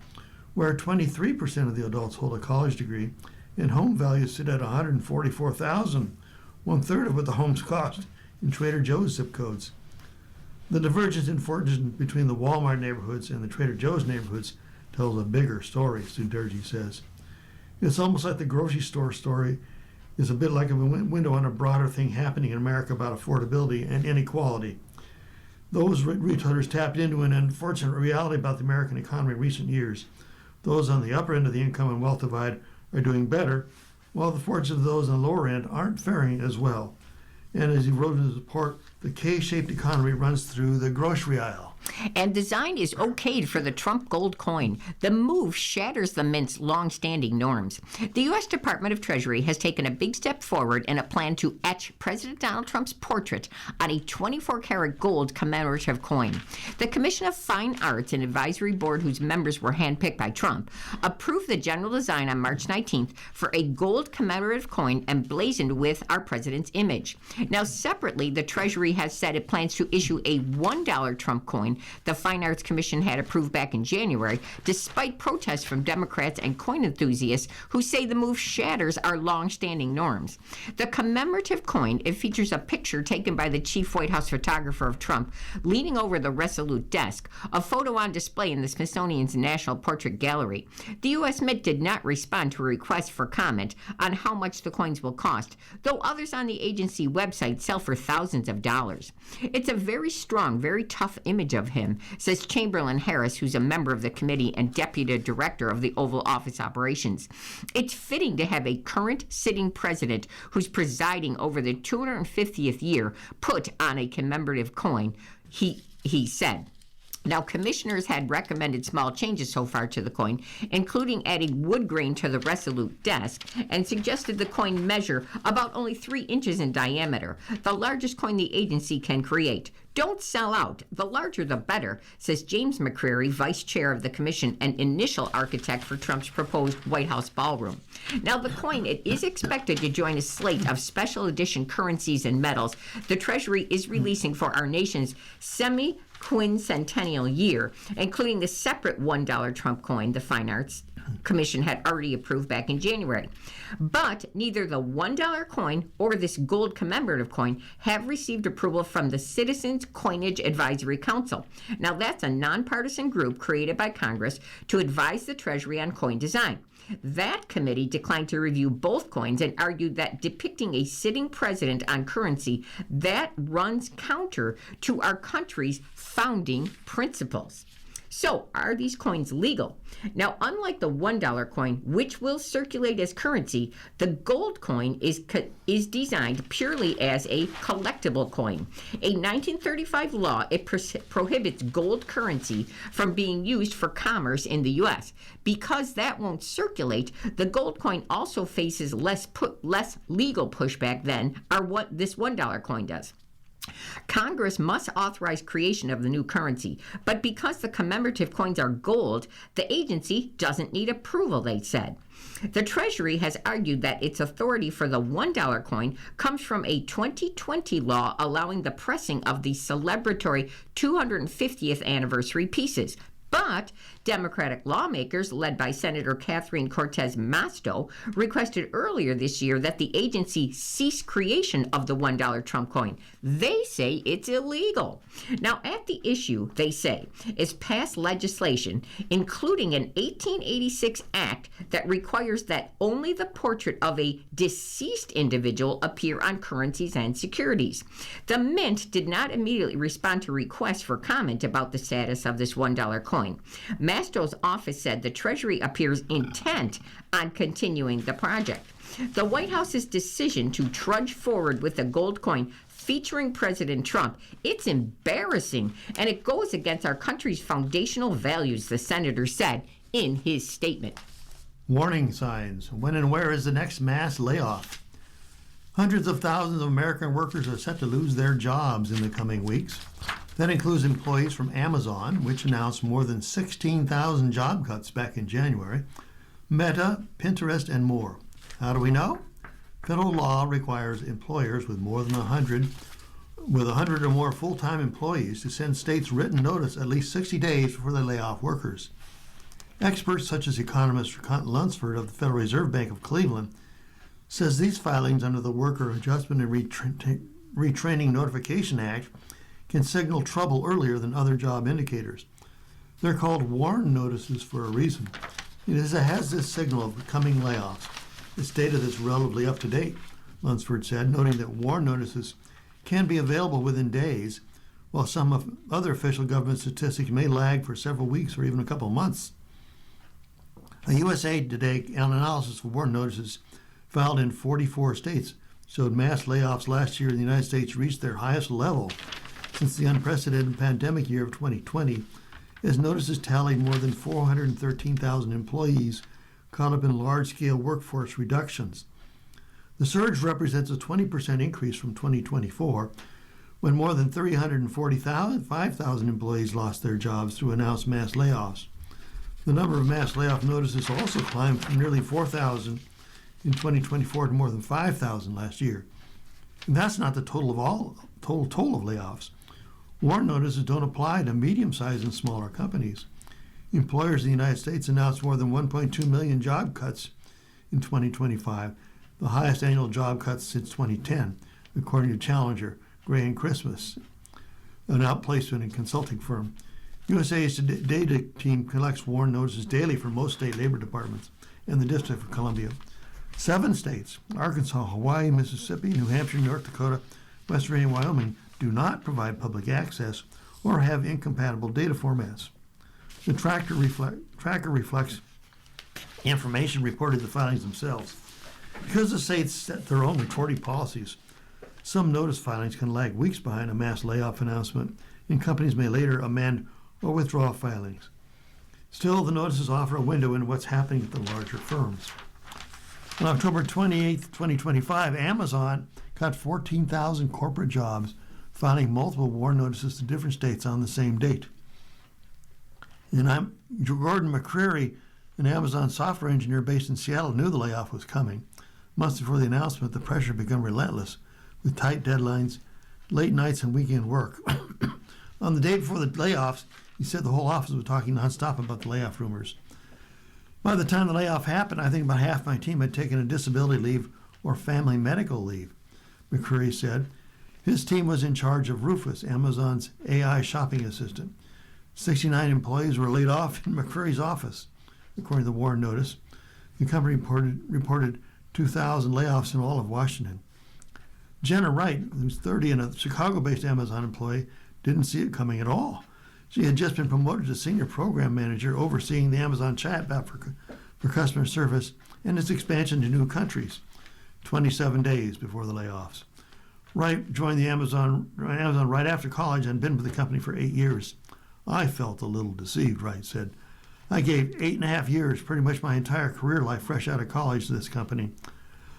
where 23% of the adults hold a college degree, and home values sit at $144,000, one-third of what the homes cost in Trader Joe's zip codes. The divergence in fortunes between the Walmart neighborhoods and the Trader Joe's neighborhoods tells a bigger story, Sunderji says. It's almost like the grocery store story is a bit like a window on a broader thing happening in America about affordability and inequality. Those retailers tapped into an unfortunate reality about the American economy in recent years. Those on the upper end of the income and wealth divide are doing better, while the fortunes of those on the lower end aren't faring as well. And as he wrote in his report, the K-shaped economy runs through the grocery aisle. And design is okayed for the Trump gold coin. The move shatters the mint's long-standing norms. The U.S. Department of Treasury has taken a big step forward in a plan to etch President Donald Trump's portrait on a 24-karat gold commemorative coin. The Commission of Fine Arts, an advisory board whose members were handpicked by Trump, approved the general design on March 19th for a gold commemorative coin emblazoned with our president's image. Now, separately, the Treasury has said it plans to issue a $1 Trump coin the Fine Arts Commission had approved back in January, despite protests from Democrats and coin enthusiasts who say the move shatters our long-standing norms. The commemorative coin, it features a picture taken by the chief White House photographer of Trump leaning over the Resolute desk, a photo on display in the Smithsonian's National Portrait Gallery. The U.S. Mint did not respond to a request for comment on how much the coins will cost, though others on the agency website sell for thousands of dollars. It's a very strong, very tough image of him, says Chamberlain Harris, who's a member of the committee and deputy director of the Oval Office operations. It's fitting to have a current sitting president who's presiding over the 250th year put on a commemorative coin, he said. Now, commissioners had recommended small changes so far to the coin, including adding wood grain to the Resolute desk, and suggested the coin measure about only 3 inches in diameter, the largest coin the agency can create. Don't sell out. The larger the better, says James McCreary, vice chair of the commission and initial architect for Trump's proposed White House ballroom. Now, the coin, it is expected to join a slate of special edition currencies and metals the Treasury is releasing for our nation's quincentennial year, including the separate $1 Trump coin the Fine Arts Commission had already approved back in January. But neither the $1 coin or this gold commemorative coin have received approval from the Citizens Coinage Advisory Council. Now, that's a nonpartisan group created by Congress to advise the Treasury on coin design. That committee declined to review both coins and argued that depicting a sitting president on currency, that runs counter to our country's founding principles. So, are these coins legal? Now, unlike the $1 coin, which will circulate as currency, the gold coin is designed purely as a collectible coin. A 1935 law prohibits gold currency from being used for commerce in the U.S. Because that won't circulate, the gold coin also faces less legal pushback than this $1 coin does. Congress must authorize creation of the new currency, but because the commemorative coins are gold, the agency doesn't need approval, they said. The Treasury has argued that its authority for the $1 coin comes from a 2020 law allowing the pressing of the celebratory 250th anniversary pieces. But Democratic lawmakers, led by Senator Catherine Cortez Masto, requested earlier this year that the agency cease creation of the $1 Trump coin. They say it's illegal. Now, at the issue, they say, is passed legislation, including an 1886 act that requires that only the portrait of a deceased individual appear on currencies and securities. The Mint did not immediately respond to requests for comment about the status of this $1 coin. Mastro's office said the Treasury appears intent on continuing the project. The White House's decision to trudge forward with a gold coin featuring President Trump, it's embarrassing, and it goes against our country's foundational values, the senator said in his statement. Warning signs. When and where is the next mass layoff? Hundreds of thousands of American workers are set to lose their jobs in the coming weeks. That includes employees from Amazon, which announced more than 16,000 job cuts back in January, Meta, Pinterest, and more. How do we know? Federal law requires employers with more than 100 or more full-time employees to send states written notice at least 60 days before they lay off workers. Experts such as economist Cotton Lunsford of the Federal Reserve Bank of Cleveland says these filings under the Worker Adjustment and Retraining Notification Act can signal trouble earlier than other job indicators. They're called warn notices for a reason. It has this signal of coming layoffs. It's data that's relatively up to date, Lunsford said, noting that warn notices can be available within days, while some of other official government statistics may lag for several weeks or even a couple of months. A USA Today analysis of warn notices filed in 44 states showed mass layoffs last year in the United States reached their highest level since the unprecedented pandemic year of 2020, as notices tallied more than 413,000 employees caught up in large-scale workforce reductions. The surge represents a 20% increase from 2024, when more than 345,000 employees lost their jobs through announced mass layoffs. The number of mass layoff notices also climbed from nearly 4,000 in 2024 to more than 5,000 last year. And that's not the total of layoffs. Warn notices don't apply to medium-sized and smaller companies. Employers in the United States announced more than 1.2 million job cuts in 2025, the highest annual job cuts since 2010, according to Challenger, Gray & Christmas, an outplacement and consulting firm. USA's data team collects warn notices daily for most state labor departments and the District of Columbia. 7 states, Arkansas, Hawaii, Mississippi, New Hampshire, North Dakota, West Virginia, and Wyoming, do not provide public access or have incompatible data formats. The tracker reflects information reported in the filings themselves. Because the states set their own reporting policies, some notice filings can lag weeks behind a mass layoff announcement, and companies may later amend or withdraw filings. Still, the notices offer a window into what's happening at the larger firms. On October 28, 2025, Amazon cut 14,000 corporate jobs, filing multiple warn notices to different states on the same date. And Gordon McCreary, an Amazon software engineer based in Seattle, knew the layoff was coming. Months before the announcement, the pressure had become relentless, with tight deadlines, late nights, and weekend work. On the day before the layoffs, he said the whole office was talking nonstop about the layoff rumors. By the time the layoff happened, I think about half my team had taken a disability leave or family medical leave, McCreary said. His team was in charge of Rufus, Amazon's AI shopping assistant. 69 employees were laid off in McCreary's office, according to the warn notice. The company reported 2,000 layoffs in all of Washington. Jenna Wright, who's 30 and a Chicago-based Amazon employee, didn't see it coming at all. She had just been promoted to senior program manager overseeing the Amazon chatbot for customer service and its expansion to new countries, 27 days before the layoffs. Wright joined the Amazon right after college and been with the company for 8 years. I felt a little deceived, Wright said. I gave 8.5 years, pretty much my entire career life, fresh out of college to this company.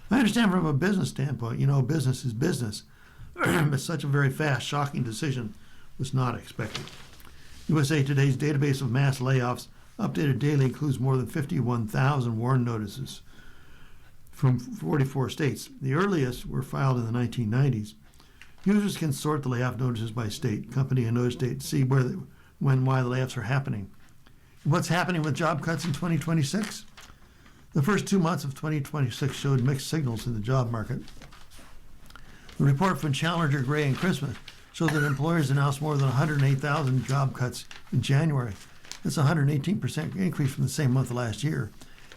I understand from a business standpoint, business is business, but such a very fast, shocking decision was not expected. USA Today's database of mass layoffs, updated daily, includes more than 51,000 warn notices from 44 states. The earliest were filed in the 1990s. Users can sort the layoff notices by state, company, and notice date to see why the layoffs are happening. What's happening with job cuts in 2026? The first 2 months of 2026 showed mixed signals in the job market. The report from Challenger, Gray, and Christmas showed that employers announced more than 108,000 job cuts in January. That's a 118% increase from the same month last year,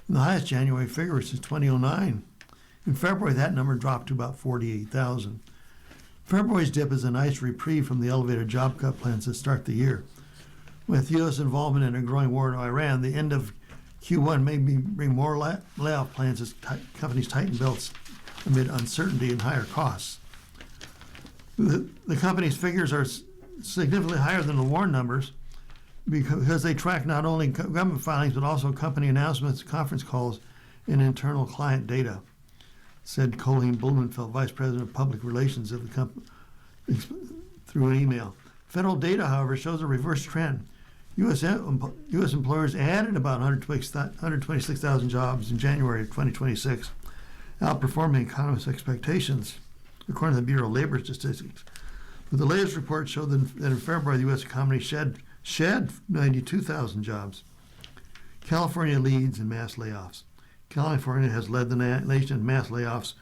and the highest January figure since 2009. In February, that number dropped to about 48,000. February's dip is a nice reprieve from the elevated job cut plans that start the year. With U.S. involvement in a growing war in Iran, the end of Q1 may bring more layoff plans as companies tighten belts amid uncertainty and higher costs. The company's figures are significantly higher than the warn numbers because they track not only government filings but also company announcements, conference calls, and internal client data, said Colleen Blumenfeld, Vice President of Public Relations of the company, through an email. Federal data, however, shows a reverse trend. U.S. employers added about 126,000 jobs in January of 2026, outperforming economists' expectations, according to the Bureau of Labor Statistics. But the latest report showed that in February, the U.S. economy shed 92,000 jobs. California leads in mass layoffs. California has led the nation in mass layoffs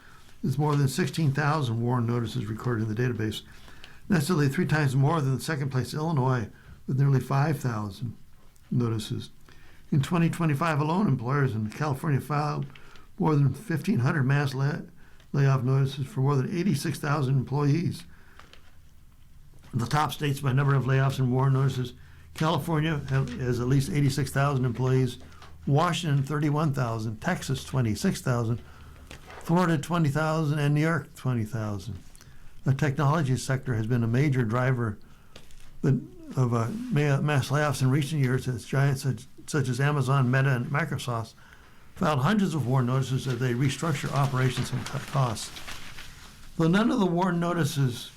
with more than 16,000 warn notices recorded in the database. That's nearly 3 times more than the second place Illinois, with nearly 5,000 notices. In 2025 alone, employers in California filed more than 1,500 mass layoff notices for more than 86,000 employees. The top states by number of layoffs and warn notices: California has at least 86,000 employees, Washington 31,000, Texas 26,000, Florida 20,000, and New York 20,000. The technology sector has been a major driver of mass layoffs in recent years, as giants such as Amazon, Meta, and Microsoft filed hundreds of warn notices as they restructure operations and cut costs. Though none of the warn notices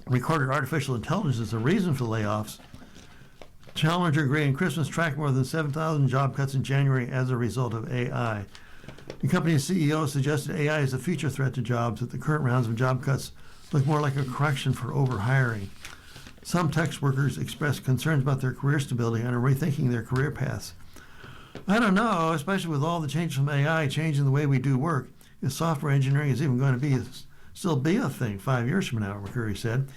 recorded artificial intelligence as a reason for layoffs, Challenger, Gray, and Christmas tracked more than 7,000 job cuts in January as a result of AI. The company's CEO suggested AI is a future threat to jobs, that the current rounds of job cuts look more like a correction for overhiring. Some tech workers expressed concerns about their career stability and are rethinking their career paths. I don't know, especially with all the changes from AI changing the way we do work, if software engineering is even going to still be a thing 5 years from now, McCurry said.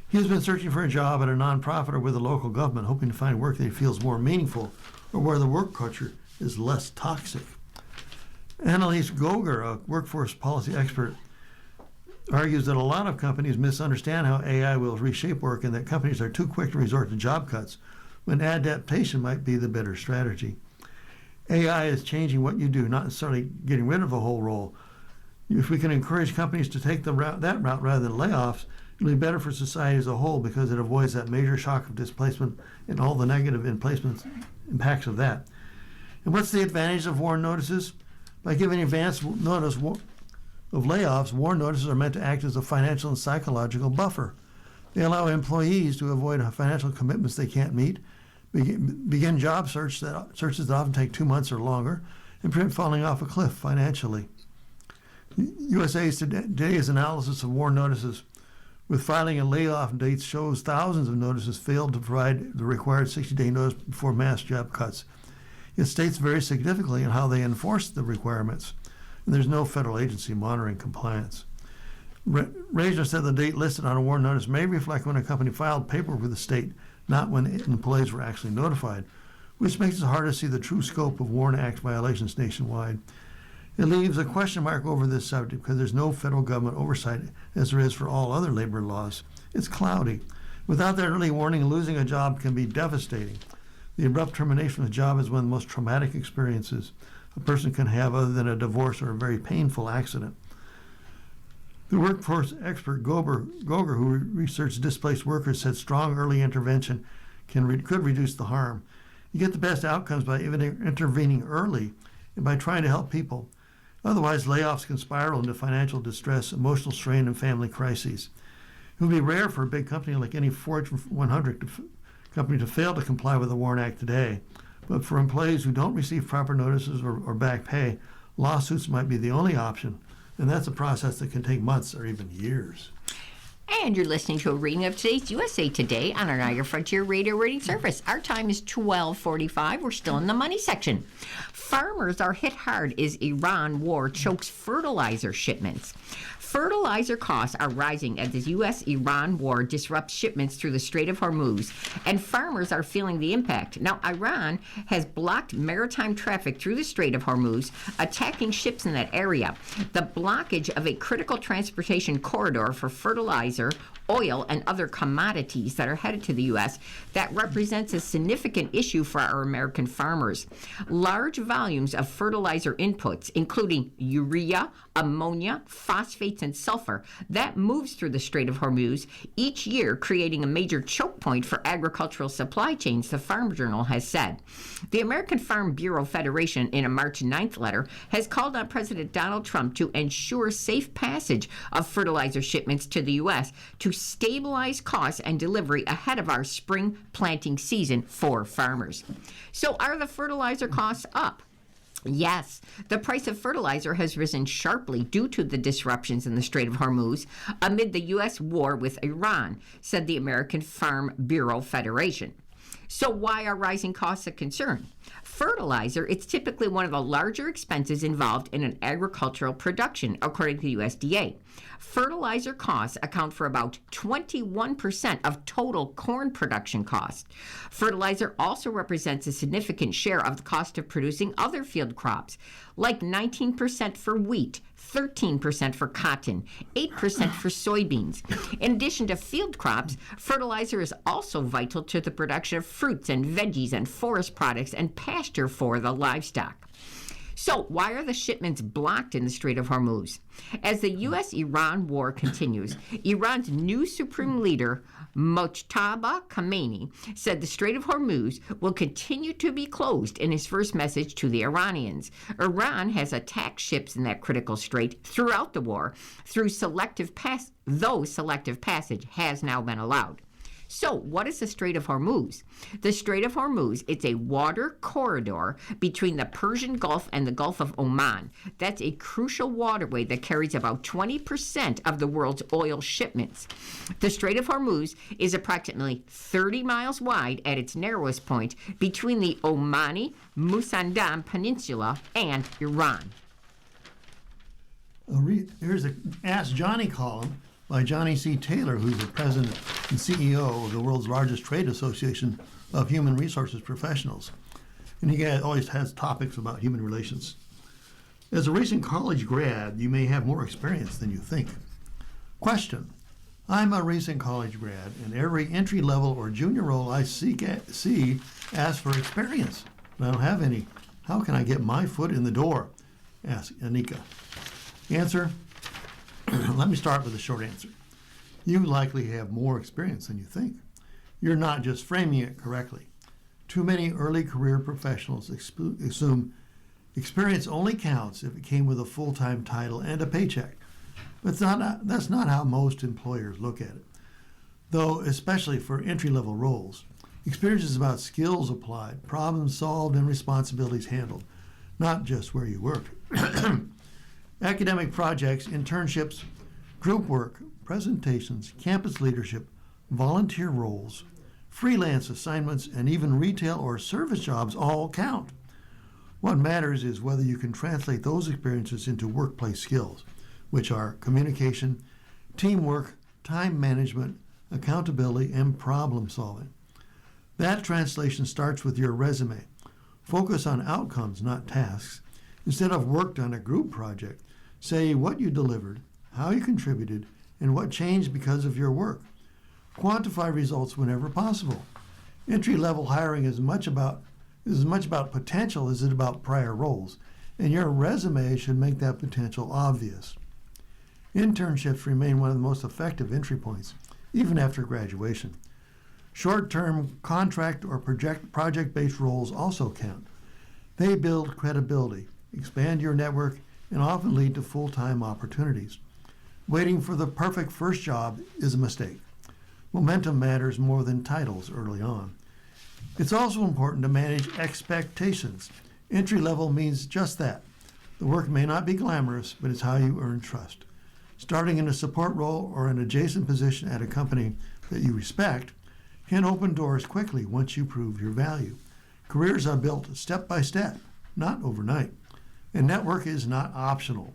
He has been searching for a job at a nonprofit or with a local government, hoping to find work that he feels more meaningful or where the work culture is less toxic. Annalise Goger, a workforce policy expert, argues that a lot of companies misunderstand how AI will reshape work and that companies are too quick to resort to job cuts when adaptation might be the better strategy. AI is changing what you do, not necessarily getting rid of a whole role. If we can encourage companies to take that route rather than layoffs, it'll be better for society as a whole because it avoids that major shock of displacement and all the negative impacts of that. And what's the advantage of warn notices? By giving advance notice of layoffs, warn notices are meant to act as a financial and psychological buffer. They allow employees to avoid financial commitments they can't meet, begin job searches that often take 2 months or longer, and prevent falling off a cliff financially. USA Today's analysis of warn notices with filing and layoff dates shows thousands of notices failed to provide the required 60-day notice before mass job cuts. It states very significantly in how they enforce the requirements, and there's no federal agency monitoring compliance. Reisner said the date listed on a warn notice may reflect when a company filed paperwork with the state, not when employees were actually notified, which makes it hard to see the true scope of WARN Act violations nationwide. It leaves a question mark over this subject because there's no federal government oversight as there is for all other labor laws. It's cloudy. Without that early warning, losing a job can be devastating. The abrupt termination of a job is one of the most traumatic experiences a person can have other than a divorce or a very painful accident. The workforce expert Goger, who researched displaced workers, said strong early intervention could reduce the harm. You get the best outcomes by even intervening early and by trying to help people. Otherwise, layoffs can spiral into financial distress, emotional strain, and family crises. It would be rare for a big company like any Fortune 100 company to fail to comply with the WARN Act today. But for employees who don't receive proper notices or back pay, lawsuits might be the only option. And that's a process that can take months or even years. And you're listening to a reading of today's USA Today on our Niagara Frontier Radio Reading Service. Our time is 12:45. We're still in the money section. Farmers are hit hard as Iran war chokes fertilizer shipments. Fertilizer costs are rising as the U.S.-Iran war disrupts shipments through the Strait of Hormuz, and farmers are feeling the impact. Now, Iran has blocked maritime traffic through the Strait of Hormuz, attacking ships in that area. The blockage of a critical transportation corridor for fertilizer, oil, and other commodities that are headed to the U.S. that represents a significant issue for our American farmers. Large volumes of fertilizer inputs, including urea, ammonia, phosphates, and sulfur, that moves through the Strait of Hormuz each year, creating a major choke point for agricultural supply chains, the Farm Journal has said. The American Farm Bureau Federation, in a March 9th letter, has called on President Donald Trump to ensure safe passage of fertilizer shipments to the U.S. to stabilize costs and delivery ahead of our spring planting season for farmers. So are the fertilizer costs up? Yes, the price of fertilizer has risen sharply due to the disruptions in the Strait of Hormuz amid the U.S. war with Iran, said the American Farm Bureau Federation. So why are rising costs a concern? Fertilizer, it's typically one of the larger expenses involved in an agricultural production, according to the USDA. Fertilizer costs account for about 21% of total corn production costs. Fertilizer also represents a significant share of the cost of producing other field crops, like 19% for wheat, 13% for cotton, 8% for soybeans. In addition to field crops, fertilizer is also vital to the production of fruits and veggies and forest products and pasture for the livestock. So why are the shipments blocked in the Strait of Hormuz? As the U.S.-Iran war continues, Iran's new supreme leader, Mojtaba Khamenei, said the Strait of Hormuz will continue to be closed in his first message to the Iranians. Iran has attacked ships in that critical strait throughout the war, though selective passage has now been allowed. So, what is the Strait of Hormuz? The Strait of Hormuz, it's a water corridor between the Persian Gulf and the Gulf of Oman. That's a crucial waterway that carries about 20% of the world's oil shipments. The Strait of Hormuz is approximately 30 miles wide at its narrowest point between the Omani Musandam Peninsula and Iran. Here's an Ask Johnny column by Johnny C. Taylor, who's the president and CEO of the world's largest trade association of human resources professionals. And he always has topics about human relations. As a recent college grad, you may have more experience than you think. Question: I'm a recent college grad, and every entry-level or junior role I see asks for experience, but I don't have any. How can I get my foot in the door? Asked Anika. Answer: let me start with a short answer. You likely have more experience than you think. You're not just framing it correctly. Too many early career professionals assume experience only counts if it came with a full-time title and a paycheck. But that's not how most employers look at it. Though, especially for entry-level roles, experience is about skills applied, problems solved, and responsibilities handled, not just where you work. Academic projects, internships, group work, presentations, campus leadership, volunteer roles, freelance assignments, and even retail or service jobs all count. What matters is whether you can translate those experiences into workplace skills, which are communication, teamwork, time management, accountability, and problem solving. That translation starts with your resume. Focus on outcomes, not tasks. Instead of worked on a group project, say what you delivered, how you contributed, and what changed because of your work. Quantify results whenever possible. Entry-level hiring is as much about potential as it is about prior roles, and your resume should make that potential obvious. Internships remain one of the most effective entry points, even after graduation. Short-term contract or project-based roles also count. They build credibility, expand your network, and often lead to full-time opportunities. Waiting for the perfect first job is a mistake. Momentum matters more than titles early on. It's also important to manage expectations. Entry level means just that. The work may not be glamorous, but it's how you earn trust. Starting in a support role or an adjacent position at a company that you respect can open doors quickly once you prove your value. Careers are built step by step, not overnight. And network is not optional.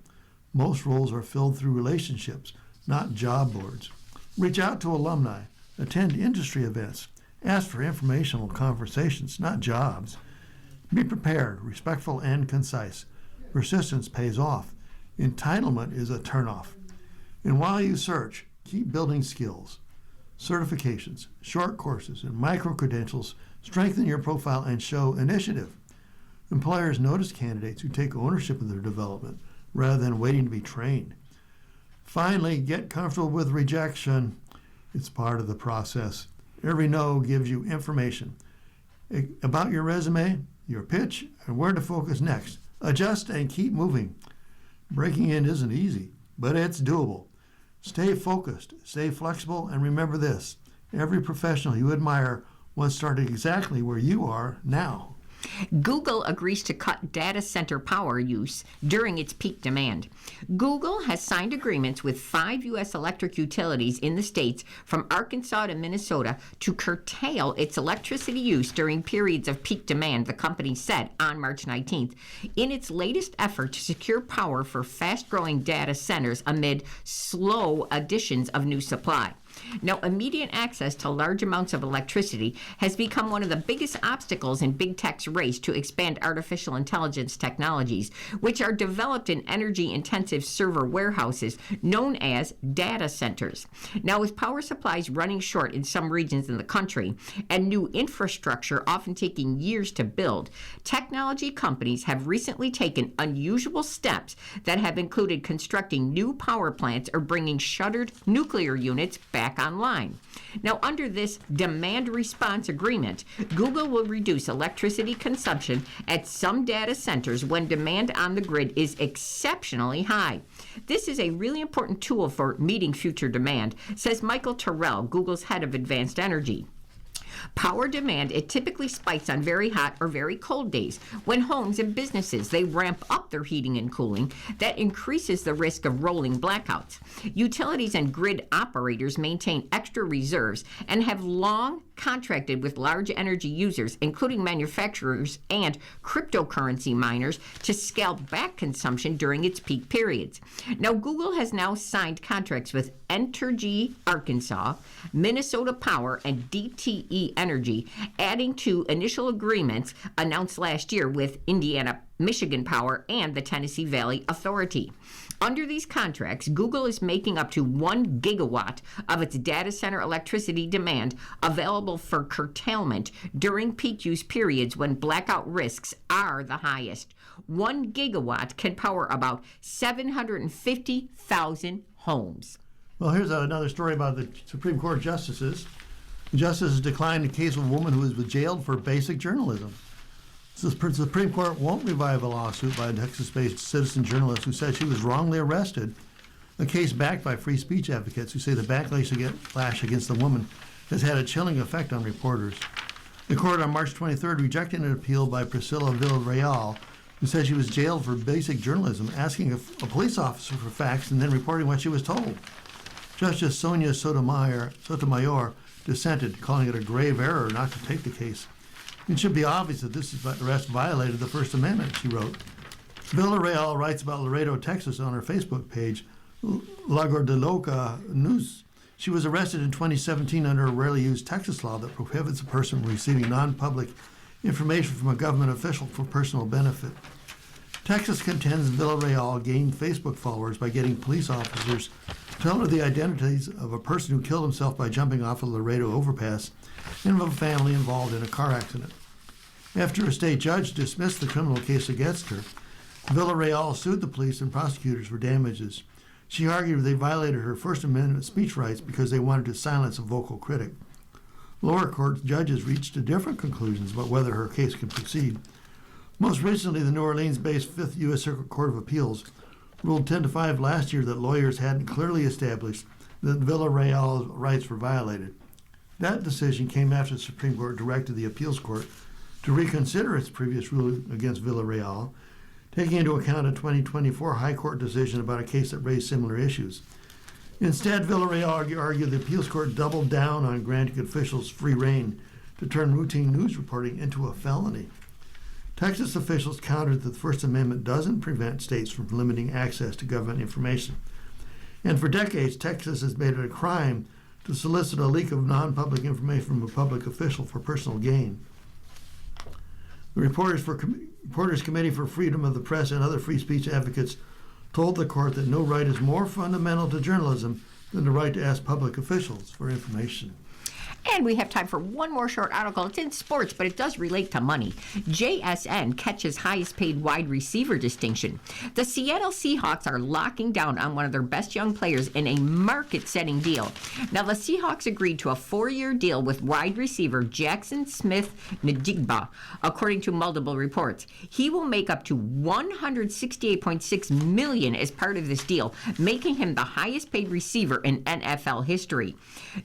Most roles are filled through relationships, not job boards. Reach out to alumni, attend industry events, ask for informational conversations, not jobs. Be prepared, respectful, and concise. Persistence pays off. Entitlement is a turnoff. And while you search, keep building skills. Certifications, short courses, and micro-credentials strengthen your profile and show initiative. Employers notice candidates who take ownership of their development rather than waiting to be trained. Finally, get comfortable with rejection. It's part of the process. Every no gives you information about your resume, your pitch, and where to focus next. Adjust and keep moving. Breaking in isn't easy, but it's doable. Stay focused, stay flexible, and remember this: every professional you admire once started exactly where you are now. Google agrees to cut data center power use during its peak demand. Google has signed agreements with 5 U.S. electric utilities in the states from Arkansas to Minnesota to curtail its electricity use during periods of peak demand, the company said on March 19th, in its latest effort to secure power for fast-growing data centers amid slow additions of new supply. Now, immediate access to large amounts of electricity has become one of the biggest obstacles in big tech's race to expand artificial intelligence technologies, which are developed in energy-intensive server warehouses known as data centers. Now, with power supplies running short in some regions in the country and new infrastructure often taking years to build, technology companies have recently taken unusual steps that have included constructing new power plants or bringing shuttered nuclear units back online. Now, under this demand response agreement, Google will reduce electricity consumption at some data centers when demand on the grid is exceptionally high. This is a really important tool for meeting future demand, says Michael Terrell, Google's head of advanced energy. Power demand, it typically spikes on very hot or very cold days. When homes and businesses, they ramp up their heating and cooling, that increases the risk of rolling blackouts. Utilities and grid operators maintain extra reserves and have long contracted with large energy users, including manufacturers and cryptocurrency miners, to scale back consumption during its peak periods. Now, Google has now signed contracts with Entergy Arkansas, Minnesota Power, and DTE Energy, adding to initial agreements announced last year with Indiana, Michigan Power, and the Tennessee Valley Authority. Under these contracts, Google is making up to 1 gigawatt of its data center electricity demand available for curtailment during peak use periods when blackout risks are the highest. 1 gigawatt can power about 750,000 homes. Well, here's another story about the Supreme Court justices. The justices declined the case of a woman who was jailed for basic journalism. The Supreme Court won't revive a lawsuit by a Texas-based citizen journalist who said she was wrongly arrested, a case backed by free speech advocates who say the backlash against the woman has had a chilling effect on reporters. The court on March 23rd rejected an appeal by Priscilla Villarreal, who said she was jailed for basic journalism, asking a police officer for facts and then reporting what she was told. Justice Sonia Sotomayor dissented, calling it a grave error not to take the case. It should be obvious that this arrest violated the First Amendment, she wrote. Villarreal writes about Laredo, Texas on her Facebook page, La Gordiloca News. She was arrested in 2017 under a rarely used Texas law that prohibits a person from receiving non-public information from a government official for personal benefit. Texas contends Villarreal gained Facebook followers by getting police officers tell her the identities of a person who killed himself by jumping off a Laredo overpass and of a family involved in a car accident. After a state judge dismissed the criminal case against her, Villarreal sued the police and prosecutors for damages. She argued they violated her First Amendment speech rights because they wanted to silence a vocal critic. Lower court judges reached different conclusions about whether her case could proceed. Most recently, the New Orleans-based 5th U.S. Circuit Court of Appeals ruled 10-5 last year that lawyers hadn't clearly established that Villarreal's rights were violated. That decision came after the Supreme Court directed the appeals court to reconsider its previous ruling against Villarreal, taking into account a 2024 High Court decision about a case that raised similar issues. Instead, Villarreal argued the appeals court doubled down on granting officials free rein to turn routine news reporting into a felony. Texas officials countered that the First Amendment doesn't prevent states from limiting access to government information. And for decades, Texas has made it a crime to solicit a leak of non-public information from a public official for personal gain. The Reporters Committee for Freedom of the Press and other free speech advocates told the court that no right is more fundamental to journalism than the right to ask public officials for information. And we have time for one more short article. It's in sports, but it does relate to money. JSN catches highest paid wide receiver distinction. The Seattle Seahawks are locking down on one of their best young players in a market-setting deal. Now, the Seahawks agreed to a 4-year deal with wide receiver Jackson Smith-Njigba, according to multiple reports. He will make up to $168.6 million as part of this deal, making him the highest paid receiver in NFL history.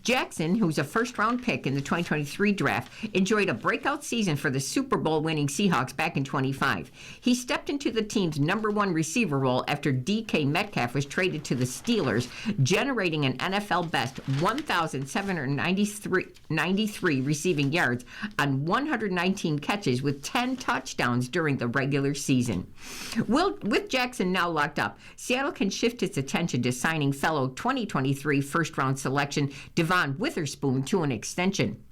Jackson, who's a first-round pick in the 2023 draft, enjoyed a breakout season for the Super Bowl winning Seahawks back in 25. He stepped into the team's number one receiver role after DK Metcalf was traded to the Steelers, generating an NFL best 1,793 receiving yards on 119 catches with 10 touchdowns during the regular season. With Jackson now locked up, Seattle can shift its attention to signing fellow 2023 first-round selection Devon Witherspoon to an extension.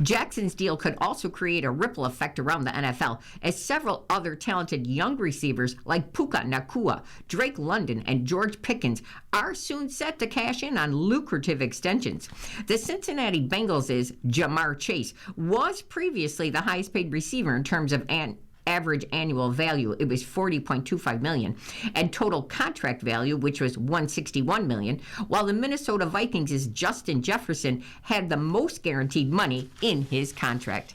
Jackson's deal could also create a ripple effect around the NFL, as several other talented young receivers like Puka Nacua, Drake London, and George Pickens are soon set to cash in on lucrative extensions. The Cincinnati Bengals' Jamar Chase was previously the highest paid receiver in terms of average annual value. It was $40.25 million, and total contract value, which was $161 million, while the Minnesota Vikings' Justin Jefferson had the most guaranteed money in his contract.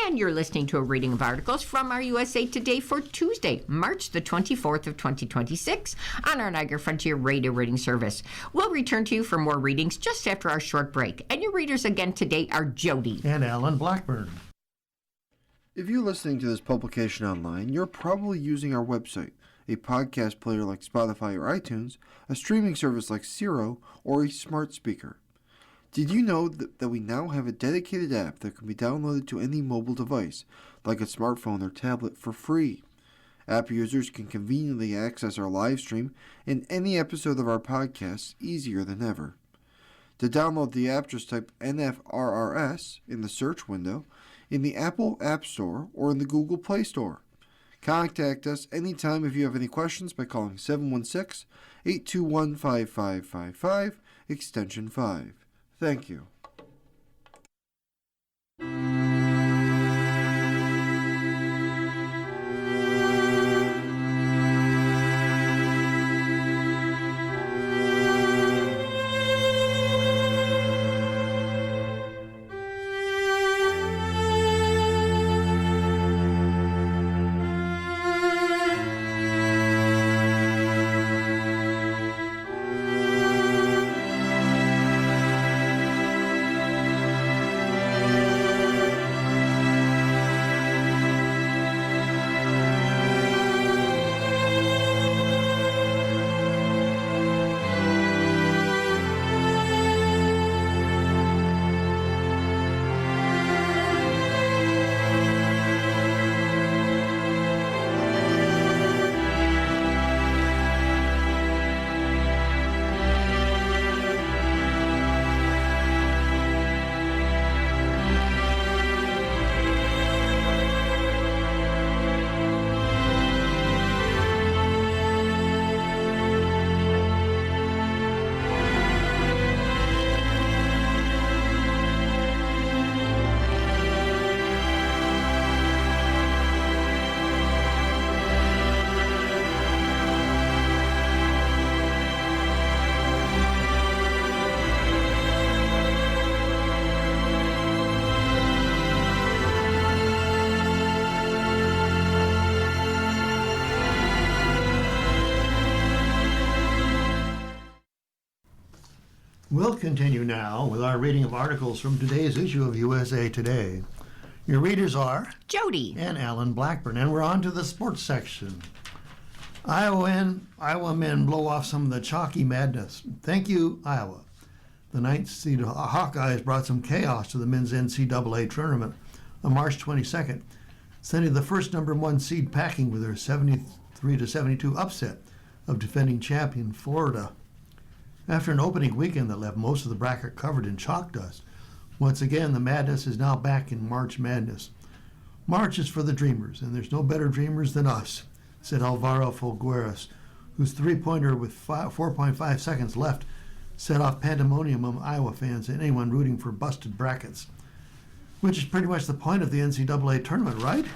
And you're listening to a reading of articles from our USA Today for Tuesday, March the 24th of 2026 on our Niagara Frontier Radio Reading Service. We'll return to you for more readings just after our short break. And your readers again today are Jody and Alan Blackburn. If you're listening to this publication online, you're probably using our website, a podcast player like Spotify or iTunes, a streaming service like Siro, or a smart speaker. Did you know that we now have a dedicated app that can be downloaded to any mobile device, like a smartphone or tablet, for free? App users can conveniently access our live stream and any episode of our podcast easier than ever. To download the app, just type NFRRS in the search window in the Apple App Store or in the Google Play Store. Contact us anytime if you have any questions by calling 716-821-5555, extension 5. Thank you. We'll continue now with our reading of articles from today's issue of USA Today. Your readers are Jody. and Alan Blackburn, and we're on to the sports section. Iowa men blow off some of the chalky madness. Thank you, Iowa. The ninth seed Hawkeyes brought some chaos to the men's NCAA tournament on March 22nd, sending the first number one seed packing with their 73-72 upset of defending champion Florida. After an opening weekend that left most of the bracket covered in chalk dust, once again the madness is now back in March Madness. March is for the dreamers, and there's no better dreamers than us, said Alvaro Folgueras, whose three-pointer with 4.5 seconds left set off pandemonium among Iowa fans and anyone rooting for busted brackets. Which is pretty much the point of the NCAA tournament, right?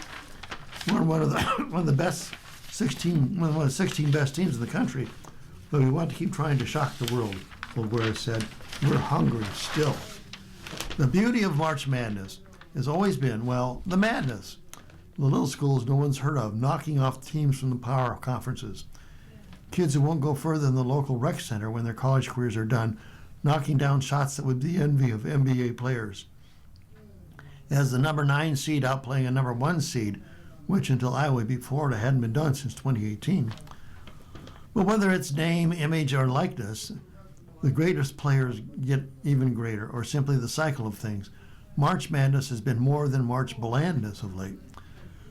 We're one of the 16 best teams in the country, but we want to keep trying to shock the world, Folgueras said. We're hungry still. The beauty of March Madness has always been, well, the madness. The little schools no one's heard of, knocking off teams from the power conferences. Kids who won't go further than the local rec center when their college careers are done, knocking down shots that would be the envy of NBA players. As the number 9 seed outplaying a number 1 seed, which until Iowa beat Florida hadn't been done since 2018. But whether it's name, image, or likeness, the greatest players get even greater, or simply the cycle of things. March Madness has been more than March blandness of late.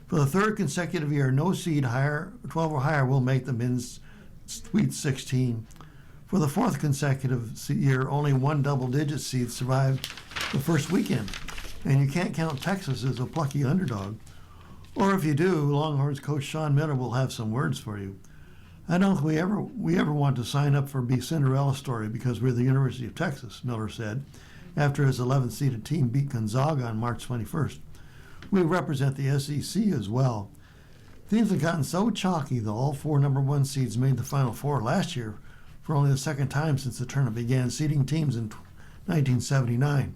For the third consecutive year, no seed 12 or higher will make the men's Sweet 16. For the fourth consecutive year, only one double-digit seed survived the first weekend, and you can't count Texas as a plucky underdog. Or if you do, Longhorns coach Sean Miller will have some words for you. I don't think we ever want to sign up for be Cinderella story because we're the University of Texas, Miller said, after his 11th-seeded team beat Gonzaga on March 21st. We represent the SEC as well. Things have gotten so chalky that all 4 number 1 seeds made the Final Four last year for only the second time since the tournament began seeding teams in 1979.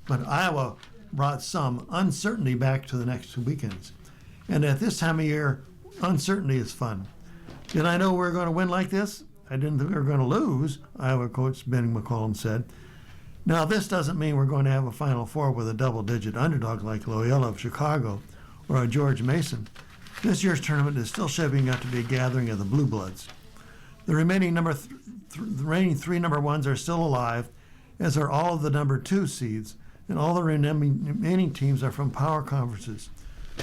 But Iowa brought some uncertainty back to the next 2 weekends. And at this time of year, uncertainty is fun. Did I know we were going to win like this? I didn't think we were going to lose, Iowa coach Ben McCollum said. Now, this doesn't mean we're going to have a Final Four with a double-digit underdog like Loyola of Chicago or a George Mason. This year's tournament is still shaping up to be a gathering of the Blue Bloods. The remaining three number 1s are still alive, as are all of the number 2 seeds, and all the remaining teams are from power conferences.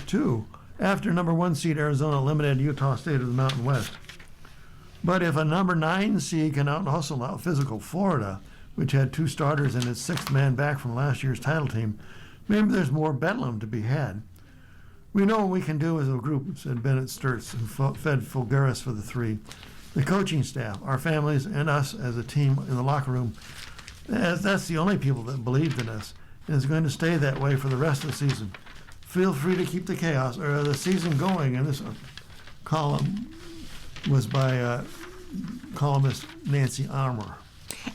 2, after number 1 seed Arizona eliminated Utah State of the Mountain West. But if a number 9 seed can out-hustle out physical Florida, which had 2 starters and its 6th man back from last year's title team, maybe there's more bedlam to be had. We know what we can do as a group, said Bennett Sturtz, who fed Folgueras for the 3. The coaching staff, our families, and us as a team in the locker room, as that's the only people that believed in us, and it's going to stay that way for the rest of the season. Feel free to keep the chaos or the season going. And this column was by columnist Nancy Armour.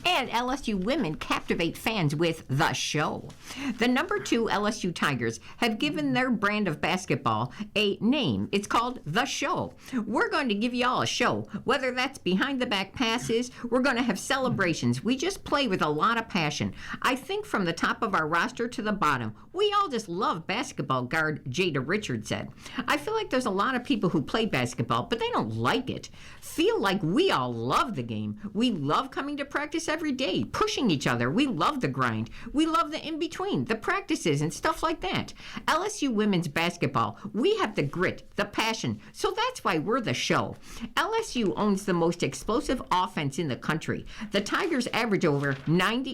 And LSU women captivate fans with The Show. The number 2 LSU Tigers have given their brand of basketball a name. It's called The Show. We're going to give you all a show. Whether that's behind the back passes, we're going to have celebrations. We just play with a lot of passion. I think from the top of our roster to the bottom, we all just love basketball, guard Jada Richards said. I feel like there's a lot of people who play basketball, but they don't like it. Feel like we all love the game. We love coming to practice every day, pushing each other. We love the grind. We love the in-between, the practices and stuff like that. LSU women's basketball, we have the grit, the passion, so that's why we're the show. LSU owns the most explosive offense in the country. The Tigers average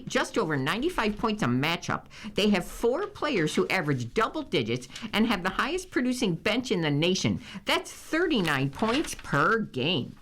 just over 95 points a matchup. They have 4 players who average double digits and have the highest producing bench in the nation. That's 39 points per game.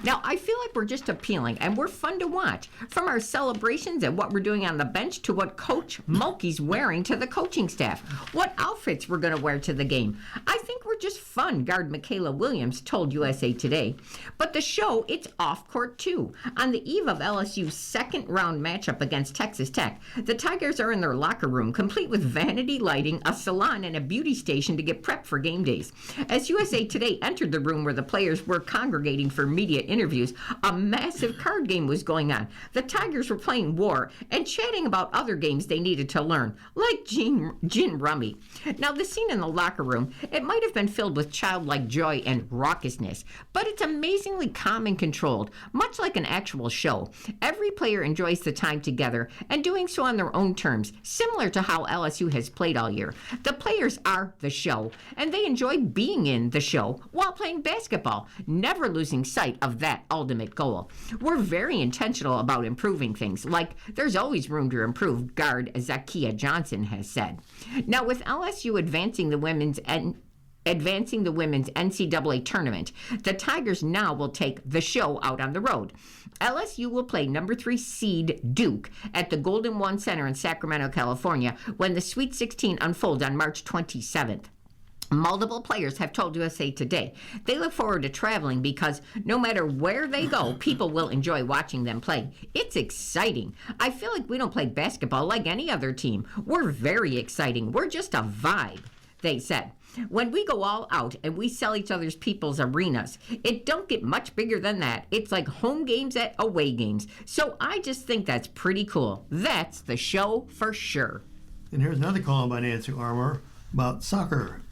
Now, I feel like we're just appealing, and we're fun to watch. From our celebrations and what we're doing on the bench to what Coach Mulkey's wearing to the coaching staff. What outfits we're going to wear to the game. I think we're were just fun, guard Michaela Williams told USA Today. But the show, it's off court too. On the eve of LSU's second round matchup against Texas Tech, the Tigers are in their locker room, complete with vanity lighting, a salon, and a beauty station to get prepped for game days. As USA Today entered the room where the players were congregating for media interviews, a massive card game was going on. The Tigers were playing War and chatting about other games they needed to learn, like Gin Rummy. Now, the scene in the locker room, it might have been filled with childlike joy and raucousness, but it's amazingly calm and controlled, much like an actual show. Every player enjoys the time together and doing so on their own terms, similar to how LSU has played all year. The players are the show, and they enjoy being in the show while playing basketball, never losing sight of that ultimate goal. We're very intentional about improving things, like there's always room to improve, guard Zakia Johnson has said. Now, with LSU advancing the women's NCAA tournament, the Tigers now will take the show out on the road. LSU will play number 3 seed Duke at the Golden One Center in Sacramento, California, when the Sweet 16 unfolds on March 27th. Multiple players have told USA Today they look forward to traveling because no matter where they go, people will enjoy watching them play. It's exciting. I feel like we don't play basketball like any other team. We're very exciting. We're just a vibe, they said. When we go all out and we sell each other's people's arenas, it don't get much bigger than that. It's like home games at away games. So I just think that's pretty cool. That's the show for sure. And here's another column by Nancy Armour about soccer.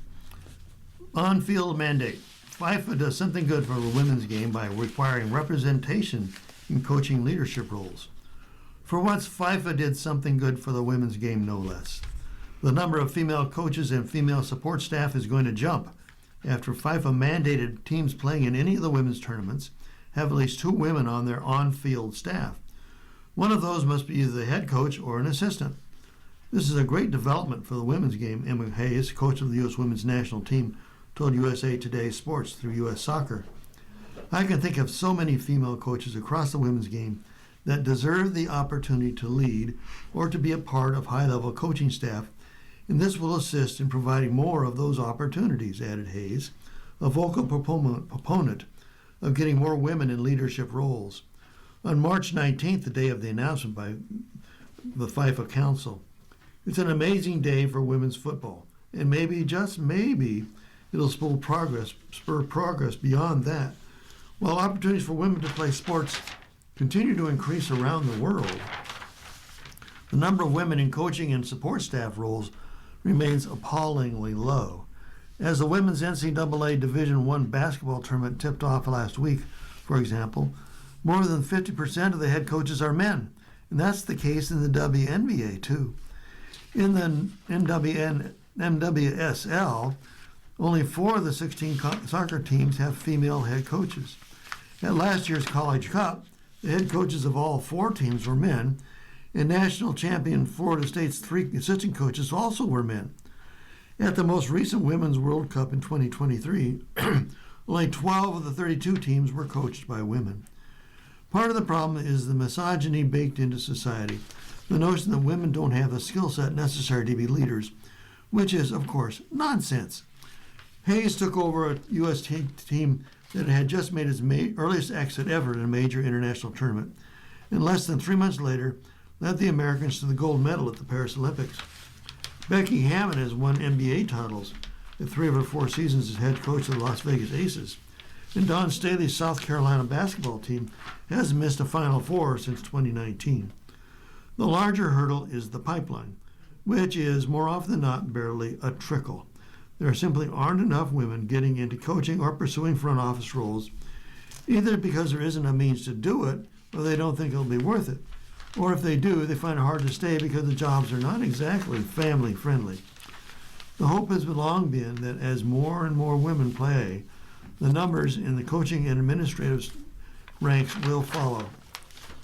On-field mandate. FIFA does something good for the women's game by requiring representation in coaching leadership roles. For once, FIFA did something good for the women's game, no less. The number of female coaches and female support staff is going to jump after FIFA mandated teams playing in any of the women's tournaments have at least 2 women on their on-field staff. One of those must be either the head coach or an assistant. This is a great development for the women's game, Emma Hayes, coach of the U.S. women's national team, told USA Today Sports through U.S. Soccer. I can think of so many female coaches across the women's game that deserve the opportunity to lead or to be a part of high-level coaching staff, and this will assist in providing more of those opportunities, added Hayes, a vocal proponent of getting more women in leadership roles. On March 19th, the day of the announcement by the FIFA Council, it's an amazing day for women's football, and maybe, just maybe, it'll spur progress beyond that. While opportunities for women to play sports continue to increase around the world, the number of women in coaching and support staff roles remains appallingly low. As the women's NCAA Division I basketball tournament tipped off last week, for example, more than 50% of the head coaches are men, and that's the case in the WNBA too. In the NWSL, only 4 of the 16 soccer teams have female head coaches. At last year's College Cup, the head coaches of all 4 teams were men, and national champion Florida State's 3 assistant coaches also were men. At the most recent Women's World Cup in 2023, only 12 of the 32 teams were coached by women. Part of the problem is the misogyny baked into society, the notion that women don't have the skill set necessary to be leaders, which is, of course, nonsense. Hayes took over a U.S. team that had just made its earliest exit ever in a major international tournament, and less than 3 months later, led the Americans to the gold medal at the Paris Olympics. Becky Hammon has won NBA titles in 3 of her 4 seasons as head coach of the Las Vegas Aces, and Dawn Staley's South Carolina basketball team hasn't missed a Final Four since 2019. The larger hurdle is the pipeline, which is, more often than not, barely a trickle. There simply aren't enough women getting into coaching or pursuing front office roles, either because there isn't a means to do it or they don't think it'll be worth it. Or if they do, they find it hard to stay because the jobs are not exactly family friendly. The hope has long been that as more and more women play, the numbers in the coaching and administrative ranks will follow.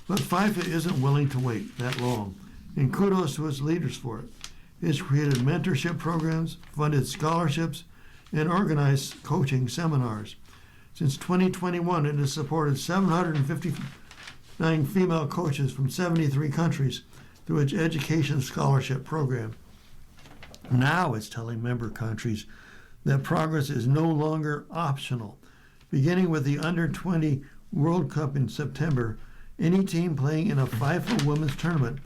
But FIFA isn't willing to wait that long, and kudos to its leaders for it. It's created mentorship programs, funded scholarships, and organized coaching seminars. Since 2021, it has supported 759 female coaches from 73 countries through its education scholarship program. Now it's telling member countries that progress is no longer optional. Beginning with the Under-20 World Cup in September, any team playing in a FIFA women's tournament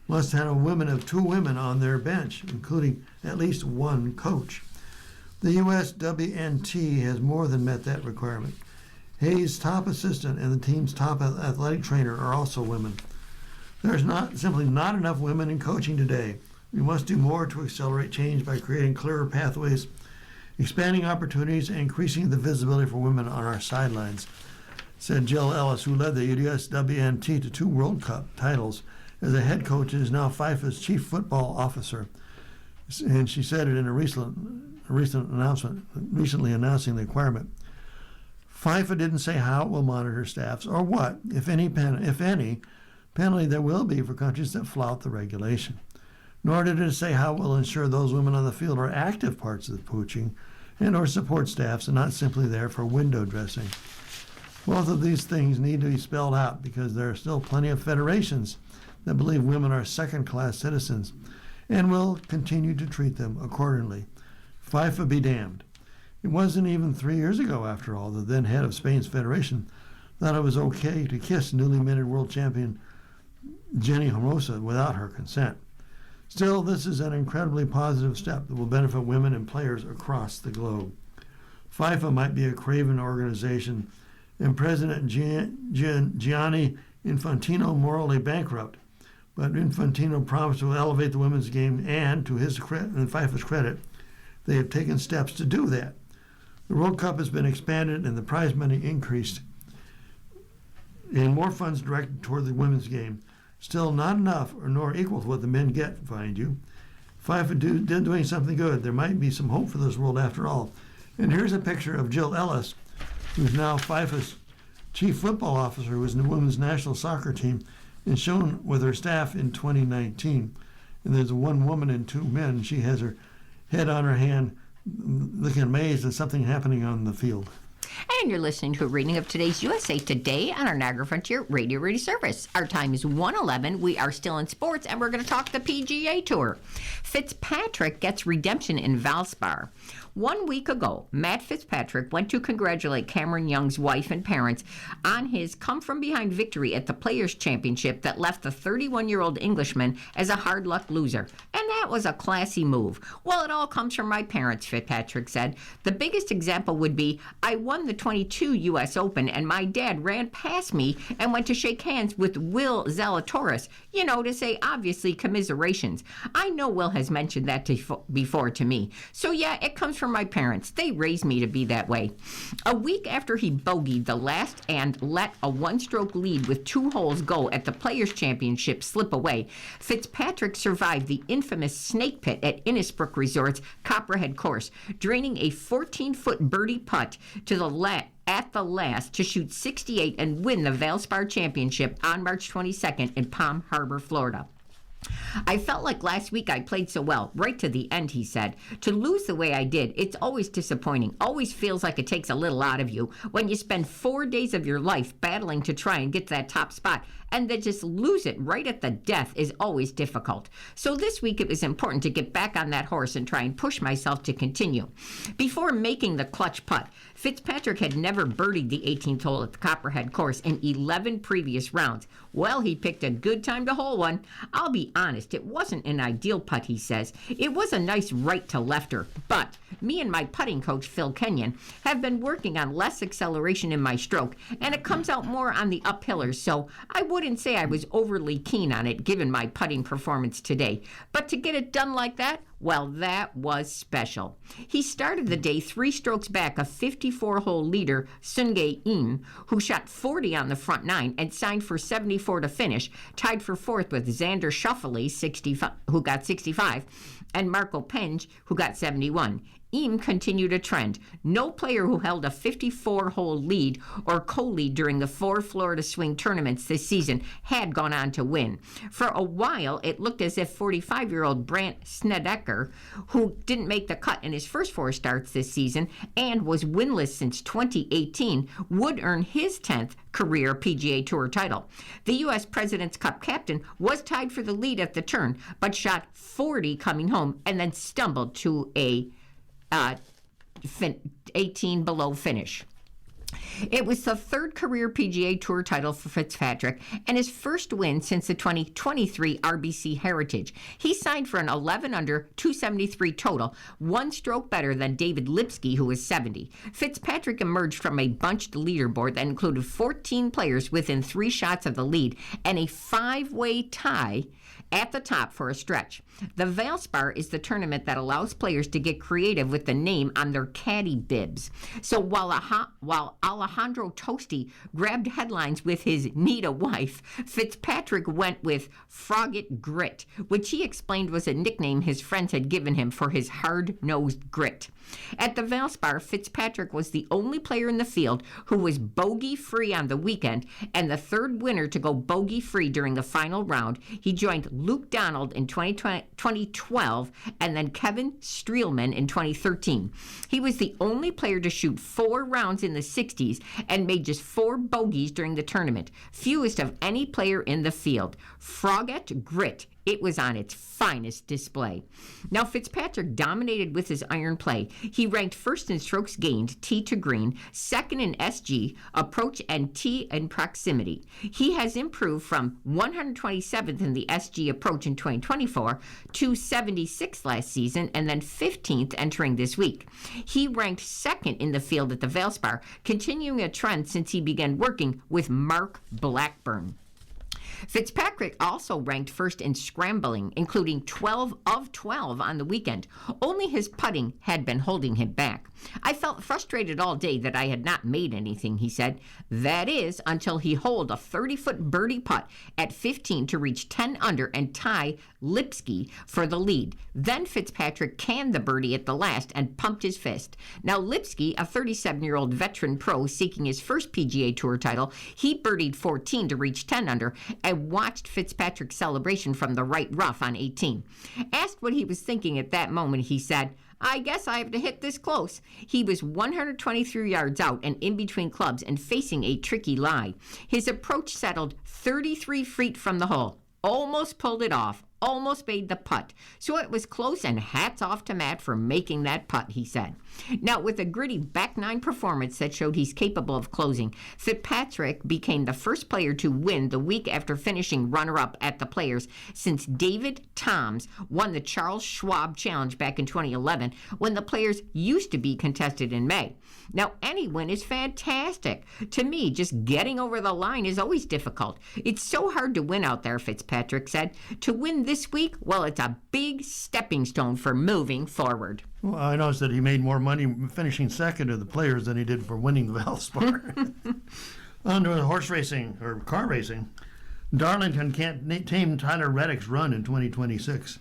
must have a women of 2 women on their bench, including at least 1 coach. The USWNT has more than met that requirement. Hayes' top assistant and the team's top athletic trainer are also women. There's simply not enough women in coaching today. We must do more to accelerate change by creating clearer pathways, expanding opportunities, and increasing the visibility for women on our sidelines, said Jill Ellis, who led the USWNT to 2 World Cup titles as a head coach and is now FIFA's chief football officer. And she said it in a recent announcement, recently announcing the requirement. FIFA didn't say how it will monitor staffs or what, if any, penalty there will be for countries that flout the regulation. Nor did it say how it will ensure those women on the field are active parts of the coaching and or support staffs and not simply there for window dressing. Both of these things need to be spelled out because there are still plenty of federations that believe women are second-class citizens and will continue to treat them accordingly. FIFA be damned. It wasn't even 3 years ago, after all, the then head of Spain's federation thought it was okay to kiss newly minted world champion Jenny Hermoso without her consent. Still, this is an incredibly positive step that will benefit women and players across the globe. FIFA might be a craven organization and President Gianni Infantino morally bankrupt, but Infantino promised to elevate the women's game, and to his and FIFA's credit, they have taken steps to do that. The World Cup has been expanded and the prize money increased, and more funds directed toward the women's game. Still not enough or nor equal to what the men get, mind you. FIFA did doing something good. There might be some hope for this world after all. And here's a picture of Jill Ellis, who's now FIFA's chief football officer, who was in the women's national soccer team, and shown with her staff in 2019. And there's 1 woman and 2 men. She has her head on her hand, looking amazed at something happening on the field. And you're listening to a reading of today's USA Today on our Niagara Frontier Radio Ready service. Our time is 1:11. We are still in sports, and we're going to talk the PGA Tour. Fitzpatrick gets redemption in Valspar. 1 week ago, Matt Fitzpatrick went to congratulate Cameron Young's wife and parents on his come-from-behind victory at the Players' Championship that left the 31-year-old Englishman as a hard-luck loser. And that was a classy move. Well, it all comes from my parents, Fitzpatrick said. The biggest example would be I won the 22 U.S. Open, and my dad ran past me and went to shake hands with Will Zalatoris, to say, obviously, commiserations. I know Will has mentioned that before to me. So, yeah, it comes from my parents. They raised me to be that way. A week after he bogeyed the last and let a 1-stroke lead with 2 holes go at the Players' Championship slip away, Fitzpatrick survived the infamous snake pit at Innisbrook Resort's Copperhead course, draining a 14-foot birdie putt at the last to shoot 68 and win the Valspar Championship on March 22nd in Palm Harbor, Florida. I felt like last week I played so well, right to the end, he said. To lose the way I did, it's always disappointing. Always feels like it takes a little out of you when you spend 4 days of your life battling to try and get to that top spot, and then just lose it right at the death is always difficult. So this week it was important to get back on that horse and try and push myself to continue. Before making the clutch putt, Fitzpatrick had never birdied the 18th hole at the Copperhead course in 11 previous rounds. Well, he picked a good time to hole one. I'll be honest, it wasn't an ideal putt, he says. It was a nice right to lefter, but me and my putting coach, Phil Kenyon, have been working on less acceleration in my stroke, and it comes out more on the uphillers, so I wouldn't say I was overly keen on it given my putting performance today. But to get it done like that, well, that was special. He started the day 3 strokes back of 54-hole leader Sungjae Im, who shot 40 on the front 9 and signed for 74 to finish, tied for 4th with Xander Schauffele, who got 65, and Marco Penge, who got 71. Im continued a trend. No player who held a 54-hole lead or co-lead during the 4 Florida Swing tournaments this season had gone on to win. For a while, it looked as if 45-year-old Brandt Snedeker, who didn't make the cut in his first 4 starts this season and was winless since 2018, would earn his 10th career PGA Tour title. The U.S. President's Cup captain was tied for the lead at the turn, but shot 40 coming home and then stumbled to a 18 below finish. It was the third career PGA Tour title for Fitzpatrick and his first win since the 2023 RBC Heritage. He signed for an 11 under 273 total, one stroke better than David Lipsky, who was 70. Fitzpatrick emerged from a bunched leaderboard that included 14 players within 3 shots of the lead and a 5-way tie at the top for a stretch. The Valspar is the tournament that allows players to get creative with the name on their caddy bibs. So while Alejandro Tosti grabbed headlines with his Nita wife, Fitzpatrick went with Frogget Grit, which he explained was a nickname his friends had given him for his hard-nosed grit. At the Valspar, Fitzpatrick was the only player in the field who was bogey-free on the weekend and the third winner to go bogey-free during the final round. He joined Luke Donald in 2012 and then Kevin Streelman in 2013. He was the only player to shoot 4 rounds in the 60s and made just 4 bogeys during the tournament, fewest of any player in the field. Frogget Grit. It was on its finest display. Now, Fitzpatrick dominated with his iron play. He ranked first in strokes gained, tee to green, second in SG, approach, and tee and proximity. He has improved from 127th in the SG approach in 2024 to 76th last season and then 15th entering this week. He ranked second in the field at the Valspar, continuing a trend since he began working with Mark Blackburn. Fitzpatrick also ranked first in scrambling, including 12 of 12 on the weekend. Only his putting had been holding him back. I felt frustrated all day that I had not made anything, he said. That is, until he holed a 30-foot birdie putt at 15 to reach 10 under and tie Lipsky for the lead. Then Fitzpatrick canned the birdie at the last and pumped his fist. Now Lipsky, a 37-year-old veteran pro seeking his first PGA Tour title, he birdied 14 to reach 10 under and watched Fitzpatrick's celebration from the right rough on 18. Asked what he was thinking at that moment, he said, I guess I have to hit this close. He was 123 yards out and in between clubs and facing a tricky lie. His approach settled 33 feet from the hole. Almost pulled it off. Almost made the putt. So it was close, and hats off to Matt for making that putt, he said. Now, with a gritty back nine performance that showed he's capable of closing, Fitzpatrick became the first player to win the week after finishing runner-up at the Players since David Toms won the Charles Schwab Challenge back in 2011, when the Players used to be contested in May. Now, any win is fantastic. To me, just getting over the line is always difficult. It's so hard to win out there, Fitzpatrick said. To win this week, well, it's a big stepping stone for moving forward. Well, I noticed that he made more money finishing second of the Players than he did for winning the Valspar. On to horse racing, or car racing. Darlington can't tame Tyler Reddick's run in 2026.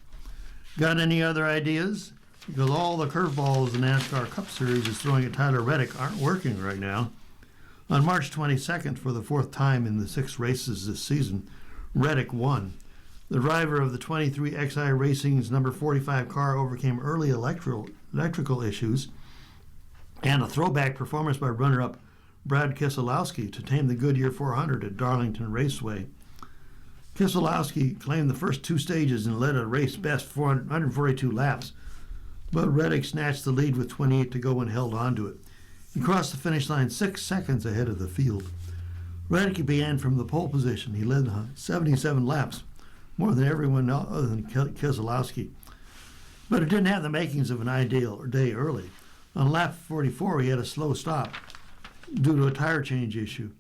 Got any other ideas? Because all the curveballs the NASCAR Cup Series is throwing at Tyler Reddick aren't working right now. On March 22nd, for the 4th time in the 6 races this season, Reddick won. The driver of the 23 XI Racing's number 45 car overcame early electrical issues and a throwback performance by runner-up Brad Keselowski to tame the Goodyear 400 at Darlington Raceway. Keselowski claimed the first 2 stages and led a race best 142 laps, but Reddick snatched the lead with 28 to go and held on to it. He crossed the finish line 6 seconds ahead of the field. Reddick began from the pole position. He led 77 laps, more than everyone other than Keselowski. But it didn't have the makings of an ideal day early. On lap 44, he had a slow stop due to a tire change issue.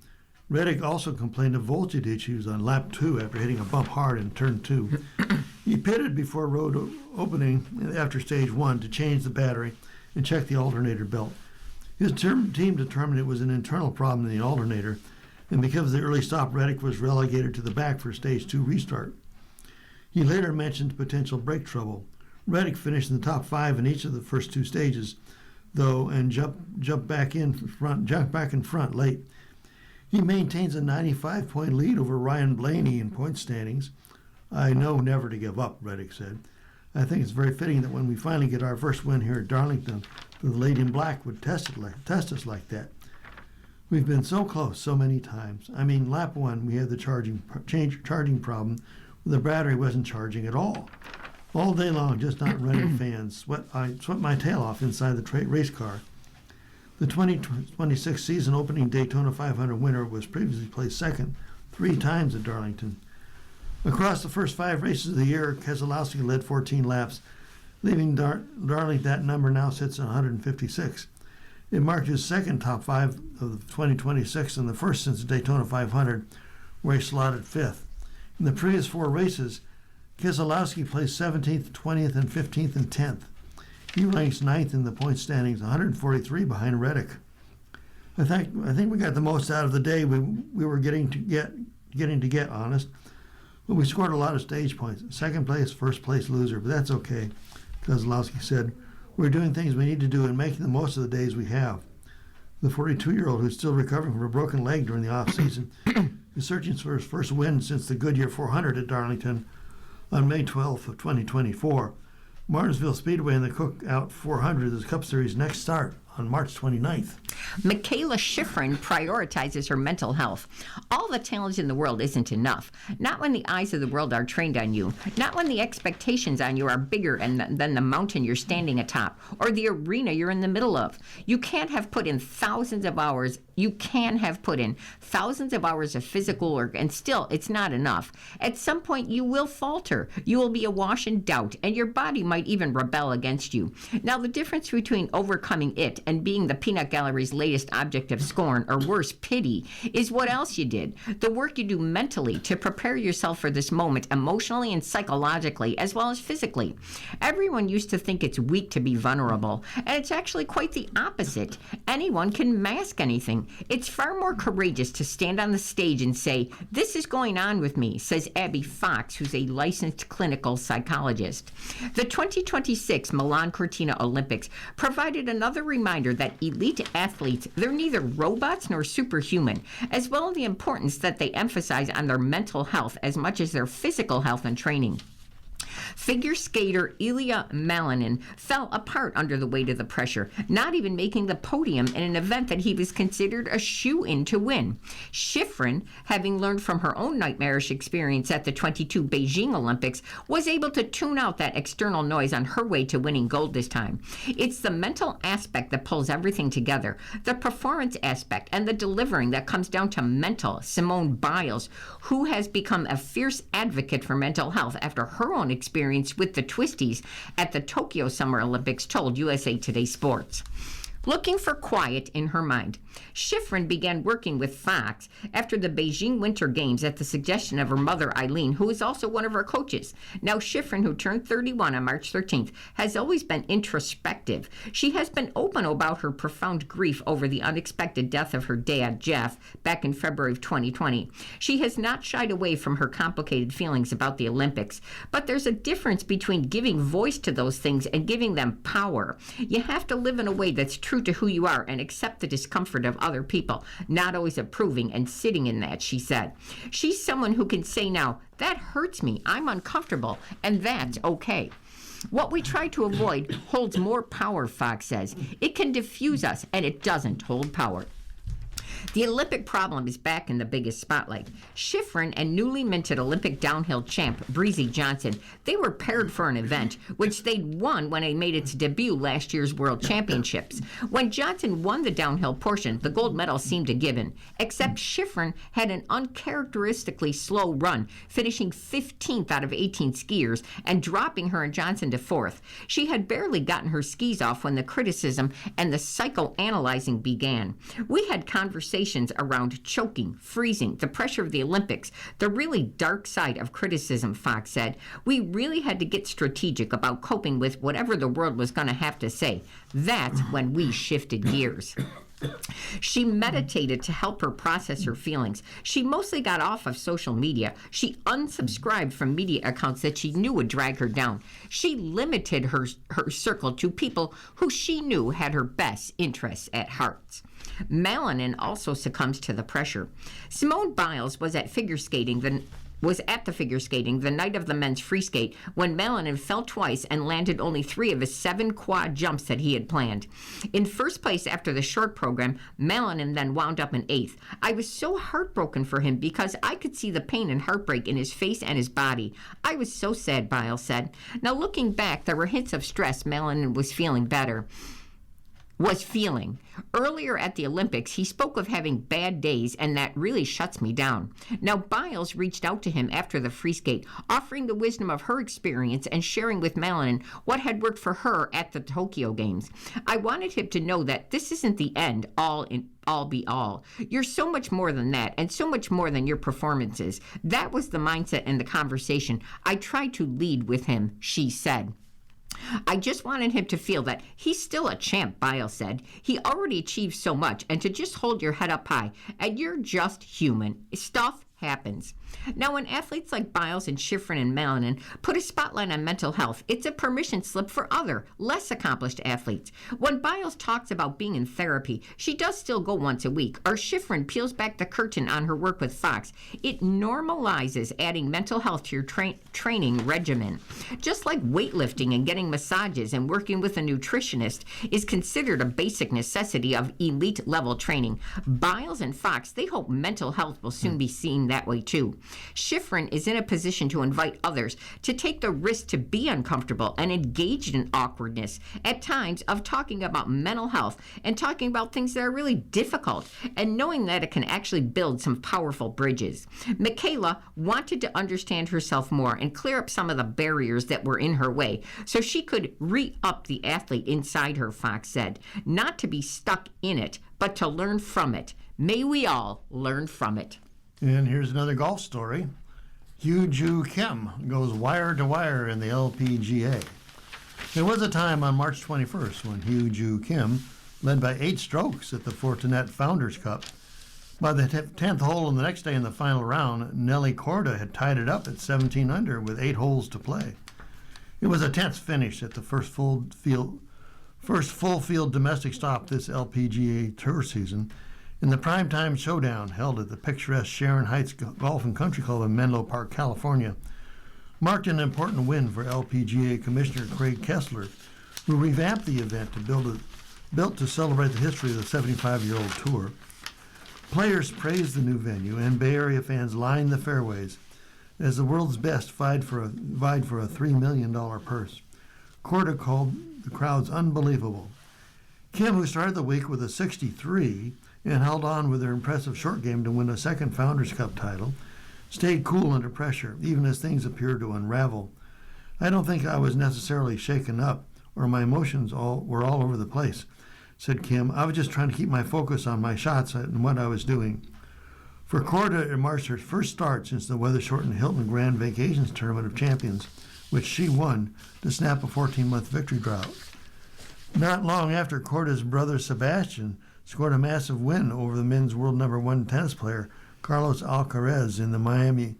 Reddick also complained of voltage issues on lap 2 after hitting a bump hard in turn 2. He pitted before road opening after stage 1 to change the battery and check the alternator belt. His team determined it was an internal problem in the alternator, and because of the early stop, Reddick was relegated to the back for stage 2 restart. He later mentioned potential brake trouble. Reddick finished in the top 5 in each of the first 2 stages, though, and jumped back in front late. He maintains a 95-point lead over Ryan Blaney in point standings. I know never to give up, Reddick said. I think it's very fitting that when we finally get our first win here at Darlington, the Lady in Black would test us like that. We've been so close so many times. I mean, lap 1, we had the charging problem. The battery wasn't charging at all. All day long, just not running fans. I sweat my tail off inside the race car. The 2026 season opening Daytona 500 winner was previously placed second 3 times at Darlington. Across the first 5 races of the year, Keselowski led 14 laps, leaving Darlington. That number now sits at 156. It marked his second top 5 of 2026 and the first since the Daytona 500, where he slotted 5th. In the previous 4 races, Keselowski placed 17th, 20th, and 15th and 10th. He ranks 9th in the point standings, 143 behind Reddick. I think we got the most out of the day we were getting to get honest. But we scored a lot of stage points. Second place, first place loser, but that's okay. Keselowski said, "We're doing things we need to do and making the most of the days we have." The 42-year-old, who's still recovering from a broken leg during the off-season, is searching for his first win since the Goodyear 400 at Darlington on May 12th of 2024. Martinsville Speedway and the Cookout 400 is the Cup Series' next start on March 29th. Michaela Schifrin prioritizes her mental health. All the talent in the world isn't enough. Not when the eyes of the world are trained on you. Not when the expectations on you are bigger than the mountain you're standing atop or the arena you're in the middle of. You can't have put in thousands of hours. You can have put in thousands of hours of physical work, and still it's not enough. At some point, you will falter. You will be awash in doubt, and your body might even rebel against you. Now, the difference between overcoming it and being the peanut gallery's latest object of scorn, or worse, pity, is what else you did. The work you do mentally to prepare yourself for this moment, emotionally and psychologically, as well as physically. Everyone used to think it's weak to be vulnerable, and it's actually quite the opposite. Anyone can mask anything. It's far more courageous to stand on the stage and say, "This is going on with me," says Abby Fox, who's a licensed clinical psychologist. The 2026 Milan Cortina Olympics provided another reminder that elite athletes, they're neither robots nor superhuman, as well as the importance that they emphasize on their mental health as much as their physical health and training. Figure skater Ilya Malinin fell apart under the weight of the pressure, not even making the podium in an event that he was considered a shoo-in to win. Schifrin, having learned from her own nightmarish experience at the 22 Beijing Olympics, was able to tune out that external noise on her way to winning gold this time. It's the mental aspect that pulls everything together, the performance aspect and the delivering that comes down to mental. Simone Biles, who has become a fierce advocate for mental health after her own experience with the twisties at the Tokyo Summer Olympics, told USA Today Sports. Looking for quiet in her mind, Schifrin began working with Fox after the Beijing Winter Games at the suggestion of her mother, Eileen, who is also one of her coaches. Now, Schifrin, who turned 31 on March 13th, has always been introspective. She has been open about her profound grief over the unexpected death of her dad, Jeff, back in February of 2020. She has not shied away from her complicated feelings about the Olympics, but there's a difference between giving voice to those things and giving them power. You have to live in a way that's true to who you are and accept the discomfort of other people, not always approving and sitting in that, she said. She's someone who can say now, "That hurts me, I'm uncomfortable," and that's okay. What we try to avoid holds more power, Fox says. It can diffuse us, and it doesn't hold power. The Olympic problem is back in the biggest spotlight. Schifrin and newly minted Olympic downhill champ Breezy Johnson, they were paired for an event, which they'd won when it made its debut last year's World Championships. When Johnson won the downhill portion, the gold medal seemed a given, except Schifrin had an uncharacteristically slow run, finishing 15th out of 18 skiers and dropping her and Johnson to 4th. She had barely gotten her skis off when the criticism and the psychoanalyzing began. We had conversations around choking, freezing, the pressure of the Olympics, the really dark side of criticism, Fox said. We really had to get strategic about coping with whatever the world was going to have to say. That's when we shifted gears. She meditated to help her process her feelings. She mostly got off of social media. She unsubscribed from media accounts that she knew would drag her down. She limited her circle to people who she knew had her best interests at heart. Malinin also succumbs to the pressure. Simone Biles was at the figure skating the night of the men's free skate when Malinin fell twice and landed only 3 of his 7 quad jumps that he had planned. In first place after the short program, Malinin then wound up in 8th. I was so heartbroken for him because I could see the pain and heartbreak in his face and his body. I was so sad, Biles said. Now looking back, there were hints of stress. Malinin was feeling better. was feeling. Earlier at the Olympics, he spoke of having bad days, and that really shuts me down. Now, Biles reached out to him after the free skate, offering the wisdom of her experience and sharing with Malinin what had worked for her at the Tokyo Games. I wanted him to know that this isn't the end, all be all. You're so much more than that, and so much more than your performances. That was the mindset and the conversation I tried to lead with him, she said. I just wanted him to feel that he's still a champ, Biles said. He already achieved so much, and to just hold your head up high, and you're just human. Stuff happens. Now, when athletes like Biles and Shiffrin and Malinin put a spotlight on mental health, it's a permission slip for other, less accomplished athletes. When Biles talks about being in therapy, she does still go once a week, or Shiffrin peels back the curtain on her work with Fox. It normalizes adding mental health to your training regimen. Just like weightlifting and getting massages and working with a nutritionist is considered a basic necessity of elite-level training, Biles and Fox, they hope mental health will soon be seen that way too. Shiffrin is in a position to invite others to take the risk to be uncomfortable and engaged in awkwardness at times of talking about mental health and talking about things that are really difficult and knowing that it can actually build some powerful bridges. Michaela wanted to understand herself more and clear up some of the barriers that were in her way so she could re-up the athlete inside her, Fox said. Not to be stuck in it, but to learn from it. May we all learn from it. And here's another golf story. Hyo-Joo Kim goes wire to wire in the LPGA. There was a time on March 21st when Hyo-Joo Kim led by 8 strokes at the Fortinet Founders Cup. By the 10th hole and the next day in the final round, Nelly Korda had tied it up at 17 under with 8 holes to play. It was a tense finish at the first full field domestic stop this LPGA Tour season, in the primetime showdown held at the picturesque Sharon Heights Golf and Country Club in Menlo Park, California, marked an important win for LPGA Commissioner Craig Kessler, who revamped the event built to celebrate the history of the 75-year-old tour. Players praised the new venue, and Bay Area fans lined the fairways as the world's best vied for a $3 million purse. Korda called the crowds unbelievable. Kim, who started the week with a 63 and held on with her impressive short game to win a second Founders Cup title, stayed cool under pressure, even as things appeared to unravel. I don't think I was necessarily shaken up, or my emotions were all over the place, said Kim. I was just trying to keep my focus on my shots and what I was doing. For Korda, it marks her first start since the weather-shortened Hilton Grand Vacations Tournament of Champions, which she won to snap a 14-month victory drought. Not long after, Korda's brother Sebastian scored a massive win over the men's world number 1 tennis player Carlos Alcaraz in the Miami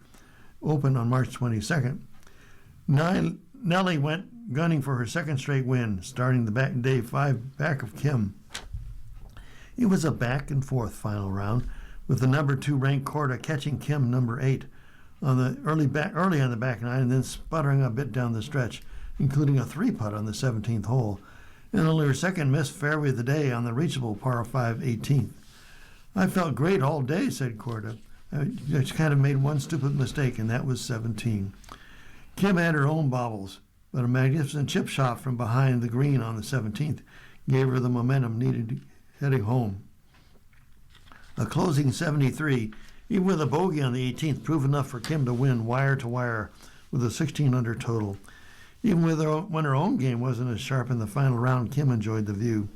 Open on March 22nd. Nelly went gunning for her second straight win, starting the day 5 back of Kim. It was a back-and-forth final round, with the number 2 ranked Korda catching Kim number 8 on the early on the back nine and then sputtering a bit down the stretch, including a 3-putt on the 17th hole, and only her second missed fairway of the day on the reachable par 5 18th. I felt great all day, said Korda. I just kind of made one stupid mistake, and that was 17. Kim had her own bobbles, but a magnificent chip shot from behind the green on the 17th gave her the momentum needed heading home. A closing 73, even with a bogey on the 18th, proved enough for Kim to win wire to wire with a 16 under total. Even when her own game wasn't as sharp in the final round, Kim enjoyed the view.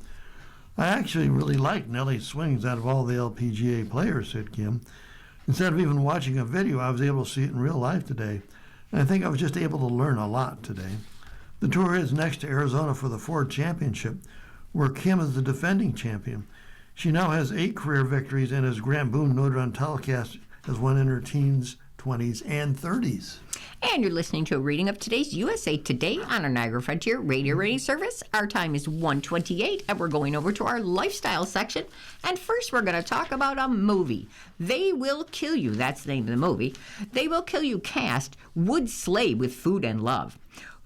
I actually really liked Nelly's swings out of all the LPGA players, said Kim. Instead of even watching a video, I was able to see it in real life today. And I think I was just able to learn a lot today. The tour is next to Arizona for the Ford Championship, where Kim is the defending champion. She now has 8 career victories, and as Grant Boone noted on telecast, has won in her teens, 20s, and 30s. And you're listening to a reading of today's USA Today on our Niagara Frontier radio rating service. Our time is 1:28, and we're going over to our lifestyle section. And first, we're going to talk about a movie. They Will Kill You, that's the name of the movie. They Will Kill You cast would slay with food and love.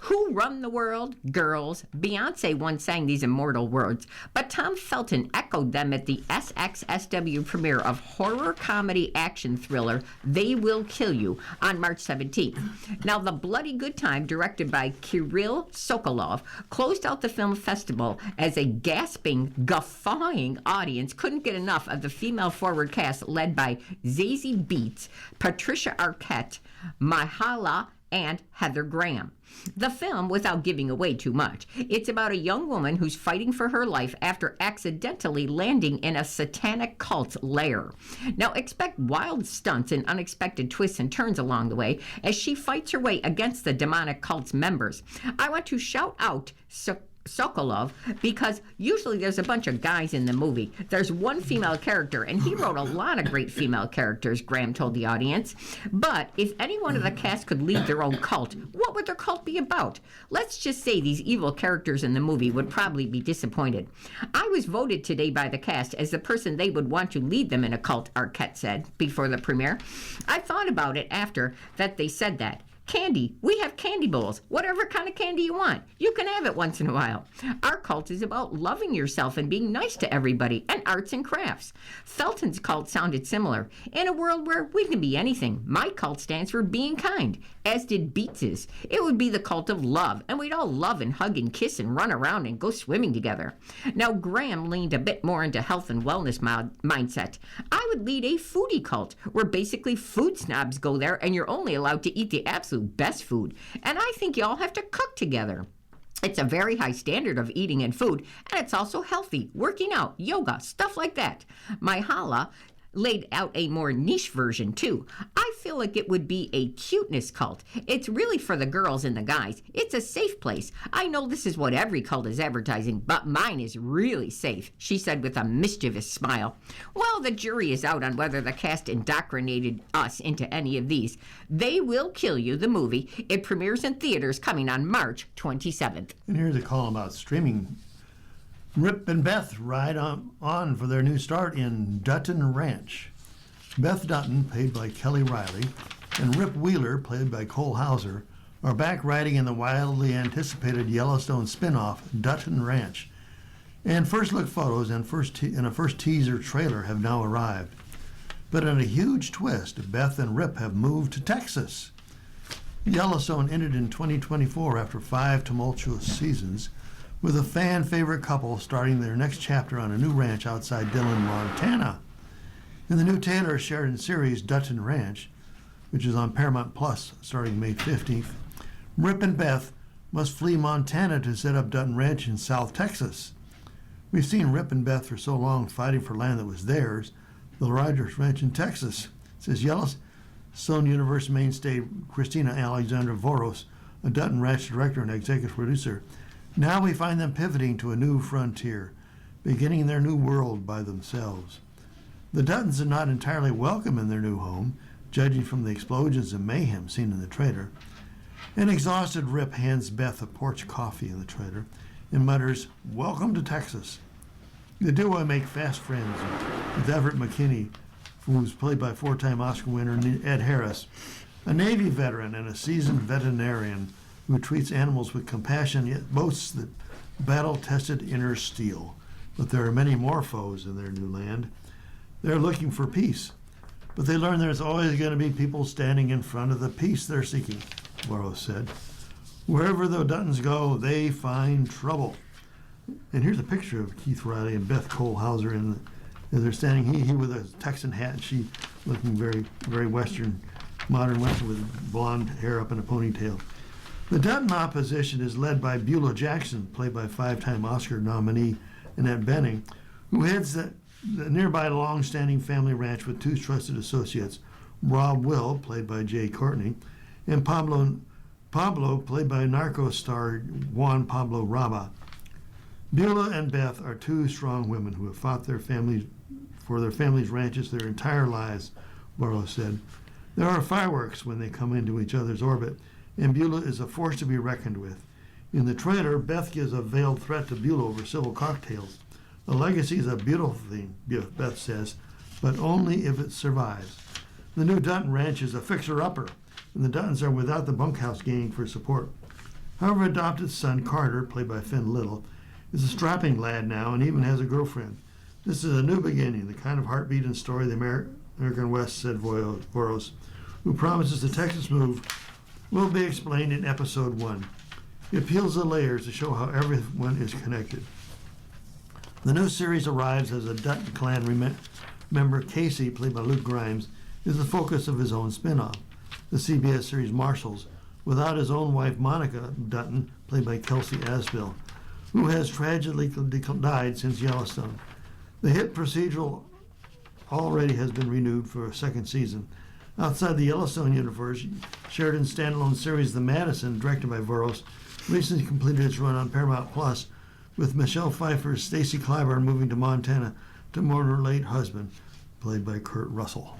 Who run the world? Girls. Beyonce once sang these immortal words, but Tom Felton echoed them at the SXSW premiere of horror comedy action thriller They Will Kill You on March 17th. Now, The Bloody Good Time, directed by Kirill Sokolov, closed out the film festival as a gasping, guffawing audience couldn't get enough of the female-forward cast led by Zazie Beetz, Patricia Arquette, Myha'la, and Heather Graham. The film, without giving away too much, it's about a young woman who's fighting for her life after accidentally landing in a satanic cult lair. Now, expect wild stunts and unexpected twists and turns along the way as she fights her way against the demonic cult's members. I want to shout out Sokolov, because usually there's a bunch of guys in the movie. There's one female character, and he wrote a lot of great female characters, Graham told the audience. But if any one of the cast could lead their own cult, what would their cult be about? Let's just say these evil characters in the movie would probably be disappointed. I was voted today by the cast as the person they would want to lead them in a cult, Arquette said before the premiere. I thought about it after that they said that. Candy. We have candy bowls. Whatever kind of candy you want. You can have it once in a while. Our cult is about loving yourself and being nice to everybody, and arts and crafts. Felton's cult sounded similar. In a world where we can be anything, my cult stands for being kind, as did Beetz's. It would be the cult of love, and we'd all love and hug and kiss and run around and go swimming together. Now, Graham leaned a bit more into health and wellness mindset. I would lead a foodie cult, where basically food snobs go there and you're only allowed to eat the absolute best food, and I think you all have to cook together. It's a very high standard of eating and food, and it's also healthy, working out, yoga, stuff like that. Myha'la laid out a more niche version too. I feel like it would be a cuteness cult. It's really for the girls and the guys. It's a safe place. I know this is what every cult is advertising, but mine is really safe, she said with a mischievous smile. Well, the jury is out on whether the cast indoctrinated us into any of these. They Will Kill You, the movie. It premieres in theaters coming on March 27th. And here's a call about streaming. Rip and Beth ride on for their new start in Dutton Ranch. Beth Dutton, played by Kelly Riley, and Rip Wheeler, played by Cole Hauser, are back riding in the wildly anticipated Yellowstone spin-off, Dutton Ranch. And first look photos and a first teaser trailer have now arrived. But in a huge twist, Beth and Rip have moved to Texas. Yellowstone ended in 2024 after 5 tumultuous seasons, with a fan-favorite couple starting their next chapter on a new ranch outside Dillon, Montana. In the new Taylor Sheridan series, Dutton Ranch, which is on Paramount Plus starting May 15th, Rip and Beth must flee Montana to set up Dutton Ranch in South Texas. We've seen Rip and Beth for so long fighting for land that was theirs, the Rogers Ranch in Texas, says Yellowstone Universe mainstay Christina Alexandra Voros, a Dutton Ranch director and executive producer. Now we find them pivoting to a new frontier, beginning their new world by themselves. The Duttons are not entirely welcome in their new home, judging from the explosions and mayhem seen in the trailer. An exhausted Rip hands Beth a porch coffee in the trailer and mutters, "Welcome to Texas." The duo make fast friends with Everett McKinney, who was played by 4-time Oscar winner Ed Harris, a Navy veteran and a seasoned veterinarian who treats animals with compassion yet boasts the battle-tested inner steel. But there are many more foes in their new land. They're looking for peace, but they learn there's always going to be people standing in front of the peace they're seeking, Burroughs said. Wherever the Duttons go, they find trouble. And here's a picture of Keith Riley and Beth Cole Hauser as they're standing, he with a Texan hat, and she looking very, very Western, modern Western with blonde hair up in a ponytail. The Dutton opposition is led by Beulah Jackson, played by 5-time Oscar nominee Annette Bening, who heads the nearby long-standing family ranch with 2 trusted associates, Rob Will, played by Jay Courtney, and Pablo, played by Narcos star Juan Pablo Raba. Beulah and Beth are 2 strong women who have fought for their families' ranches their entire lives, Burroughs said. There are fireworks when they come into each other's orbit, and Beulah is a force to be reckoned with. In the trailer, Beth gives a veiled threat to Beulah over civil cocktails. A legacy is a beautiful thing, Beth says, but only if it survives. The new Dutton Ranch is a fixer-upper, and the Duttons are without the bunkhouse gang for support. However, adopted son Carter, played by Finn Little, is a strapping lad now and even has a girlfriend. This is a new beginning, the kind of heartbeat and story the American West, said Voros, who promises the Texas move will be explained in episode 1. It peels the layers to show how everyone is connected. The new series arrives as a Dutton clan member Casey, played by Luke Grimes, is the focus of his own spin-off, the CBS series Marshals, without his own wife Monica Dutton, played by Kelsey Asbill, who has tragically died since Yellowstone. The hit procedural already has been renewed for a second season. Outside the Yellowstone universe, Sheridan's standalone series The Madison, directed by Voros, recently completed its run on Paramount Plus, with Michelle Pfeiffer's Stacy Clyburn moving to Montana to mourn her late husband, played by Kurt Russell.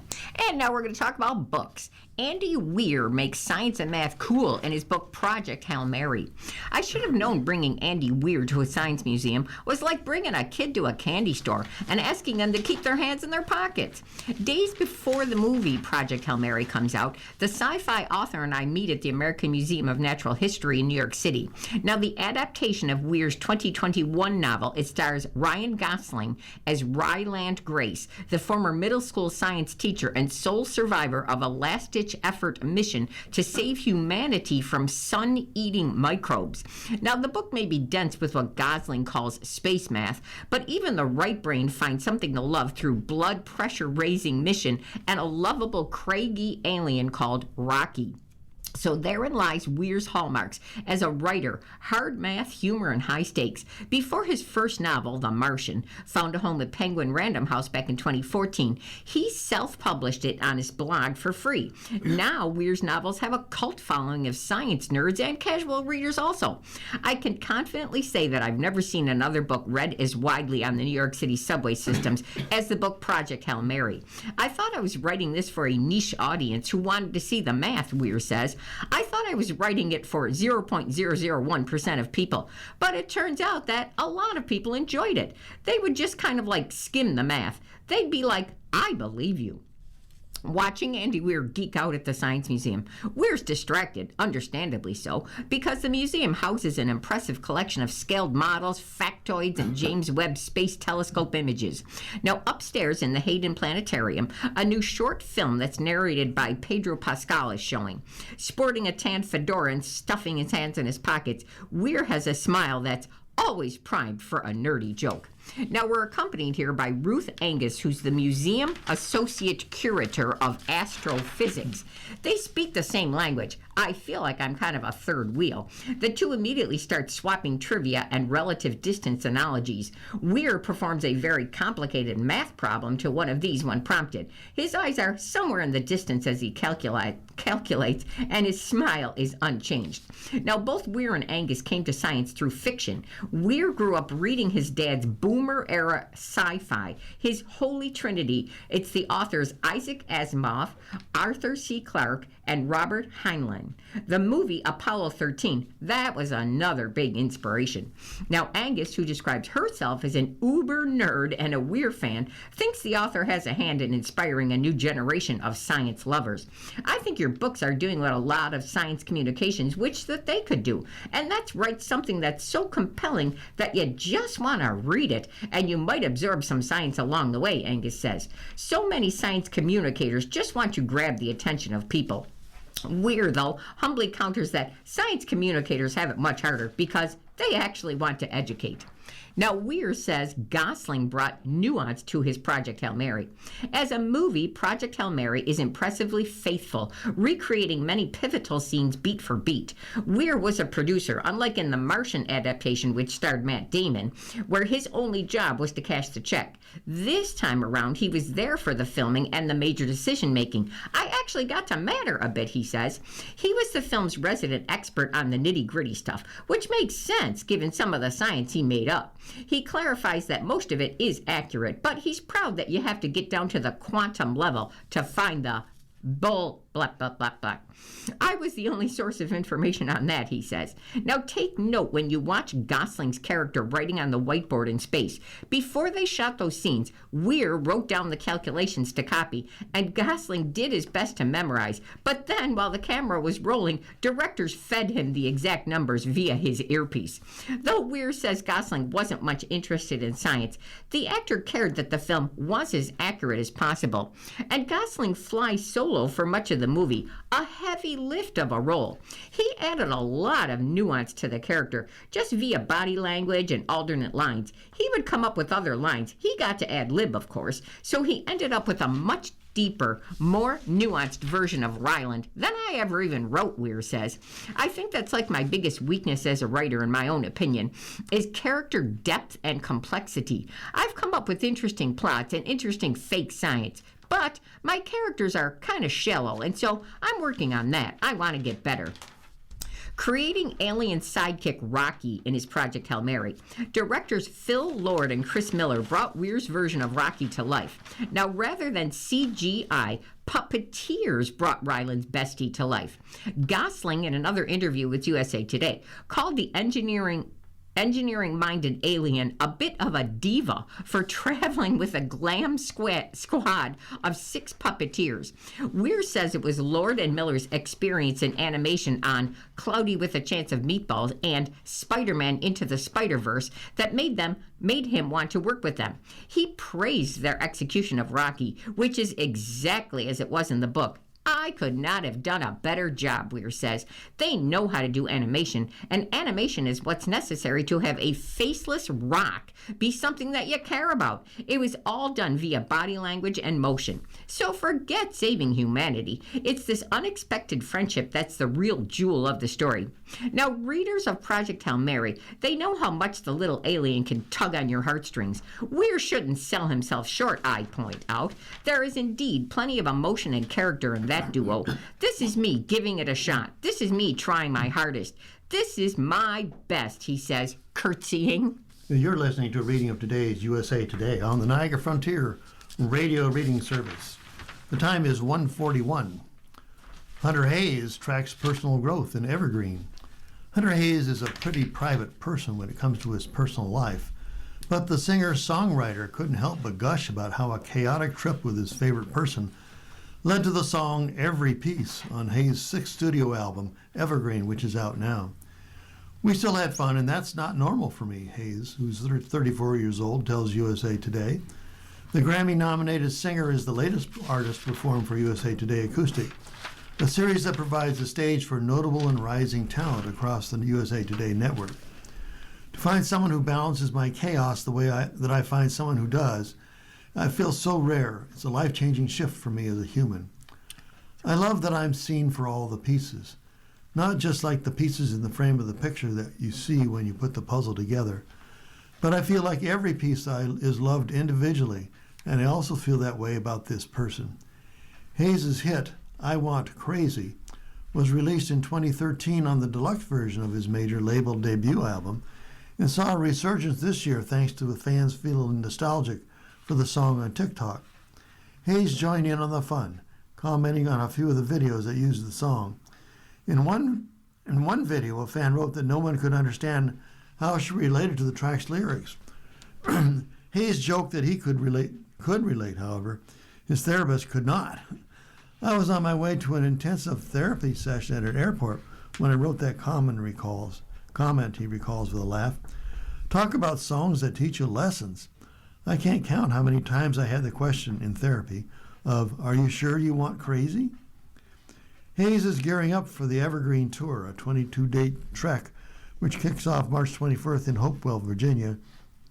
And now we're going to talk about books. Andy Weir makes science and math cool in his book Project Hail Mary. I should have known bringing Andy Weir to a science museum was like bringing a kid to a candy store and asking them to keep their hands in their pockets. Days before the movie Project Hail Mary comes out, the sci-fi author and I meet at the American Museum of Natural History in New York City. Now, the adaptation of Weir's 2021 novel, it stars Ryan Gosling as Ryland Grace, the former middle school science teacher and sole survivor of a last-ditch effort mission to save humanity from sun-eating microbes. Now, the book may be dense with what Gosling calls space math, but even the right brain finds something to love through blood pressure-raising mission and a lovable Craigie alien called Rocky. So therein lies Weir's hallmarks as a writer: hard math, humor, and high stakes. Before his first novel, The Martian, found a home at Penguin Random House back in 2014, he self-published it on his blog for free. Now, Weir's novels have a cult following of science nerds and casual readers also. I can confidently say that I've never seen another book read as widely on the New York City subway systems as the book Project Hail Mary. I thought I was writing this for a niche audience who wanted to see the math, Weir says. I thought I was writing it for 0.001% of people, but it turns out that a lot of people enjoyed it. They would just kind of like skim the math. They'd be like, I believe you. Watching Andy Weir geek out at the Science Museum, Weir's distracted, understandably so, because the museum houses an impressive collection of scaled models, factoids, and James Webb Space Telescope images. Now, upstairs in the Hayden Planetarium, a new short film that's narrated by Pedro Pascal is showing. Sporting a tan fedora and stuffing his hands in his pockets, Weir has a smile that's always primed for a nerdy joke. Now, we're accompanied here by Ruth Angus, who's the Museum Associate Curator of Astrophysics. They speak the same language. I feel like I'm kind of a third wheel. The two immediately start swapping trivia and relative distance analogies. Weir performs a very complicated math problem to one of these when prompted. His eyes are somewhere in the distance as he calculates, and his smile is unchanged. Now, both Weir and Angus came to science through fiction. Weir grew up reading his dad's boomer-era sci-fi, his holy trinity. It's the authors Isaac Asimov, Arthur C. Clarke, and Robert Heinlein. The movie Apollo 13, that was another big inspiration. Now, Angus, who describes herself as an uber nerd and a Weir fan, thinks the author has a hand in inspiring a new generation of science lovers. I think your books are doing what a lot of science communications wish that they could do, and that's write something that's so compelling that you just want to read it, and you might absorb some science along the way, Angus says. So many science communicators just want to grab the attention of people. Weir, though, humbly counters that science communicators have it much harder because they actually want to educate. Now, Weir says Gosling brought nuance to his Project Hail Mary. As a movie, Project Hail Mary is impressively faithful, recreating many pivotal scenes beat for beat. Weir was a producer, unlike in the Martian adaptation, which starred Matt Damon, where his only job was to cash the check. This time around, he was there for the filming and the major decision-making. I actually got to matter a bit, he says. He was the film's resident expert on the nitty-gritty stuff, which makes sense given some of the science he made up. He clarifies that most of it is accurate, but he's proud that you have to get down to the quantum level to find the blah, blah, blah, blah. I was the only source of information on that, he says. Now take note when you watch Gosling's character writing on the whiteboard in space. Before they shot those scenes, Weir wrote down the calculations to copy, and Gosling did his best to memorize. But then, while the camera was rolling, directors fed him the exact numbers via his earpiece. Though Weir says Gosling wasn't much interested in science, the actor cared that the film was as accurate as possible. And Gosling flies solo for much of the movie, a heavy lift of a role. He added a lot of nuance to the character, just via body language and alternate lines. He would come up with other lines. He got to ad lib, of course, so he ended up with a much deeper, more nuanced version of Ryland than I ever even wrote, Weir says. I think that's like my biggest weakness as a writer, in my own opinion, is character depth and complexity. I've come up with interesting plots and interesting fake science, but my characters are kind of shallow, and so I'm working on that. I want to get better. Creating alien sidekick Rocky in his project Hail Mary, directors Phil Lord and Chris Miller brought Weir's version of Rocky to life. Now, rather than CGI, puppeteers brought Ryland's bestie to life. Gosling, in another interview with USA Today, called the engineering-minded alien a bit of a diva for traveling with a glam squad of 6 puppeteers. Weir says it was Lord and Miller's experience in animation on Cloudy with a Chance of Meatballs and Spider-Man Into the Spider-Verse that made him want to work with them. He praised their execution of Rocky, which is exactly as it was in the book. I could not have done a better job, Weir says. They know how to do animation, and animation is what's necessary to have a faceless rock be something that you care about. It was all done via body language and motion. So forget saving humanity. It's this unexpected friendship that's the real jewel of the story. Now, readers of Project Hail Mary, they know how much the little alien can tug on your heartstrings. Weir shouldn't sell himself short, I point out. There is indeed plenty of emotion and character in that duo. This is me giving it a shot. This is me trying my hardest. This is my best, he says, curtsying. You're listening to a reading of today's USA Today on the Niagara Frontier Radio Reading Service. The time is 1:41. Hunter Hayes tracks personal growth in Evergreen. Hunter Hayes is a pretty private person when it comes to his personal life, but the singer-songwriter couldn't help but gush about how a chaotic trip with his favorite person led to the song Every Piece on Hayes' 6th studio album, Evergreen, which is out now. We still had fun, and that's not normal for me, Hayes, who's 34 years old, tells USA Today. The Grammy-nominated singer is the latest artist to perform for USA Today Acoustic, a series that provides a stage for notable and rising talent across the USA Today network. To find someone who balances my chaos the way that I find someone who does, I feel so rare. It's a life-changing shift for me as a human. I love that I'm seen for all the pieces, not just like the pieces in the frame of the picture that you see when you put the puzzle together, but I feel like every piece is loved individually, and I also feel that way about this person. Hayes' hit, I Want Crazy, was released in 2013 on the deluxe version of his major label debut album, and saw a resurgence this year thanks to the fans feeling nostalgic for the song on TikTok. Hayes joined in on the fun, commenting on a few of the videos that used the song. In one video, a fan wrote that no one could understand how she related to the track's lyrics. Hayes joked that he could relate, however. His therapist could not. I was on my way to an intensive therapy session at an airport when I wrote that comment he recalls with a laugh. Talk about songs that teach you lessons. I can't count how many times I had the question in therapy of, are you sure you want crazy? Hayes is gearing up for the Evergreen Tour, a 22-date trek, which kicks off March 21st in Hopewell, Virginia,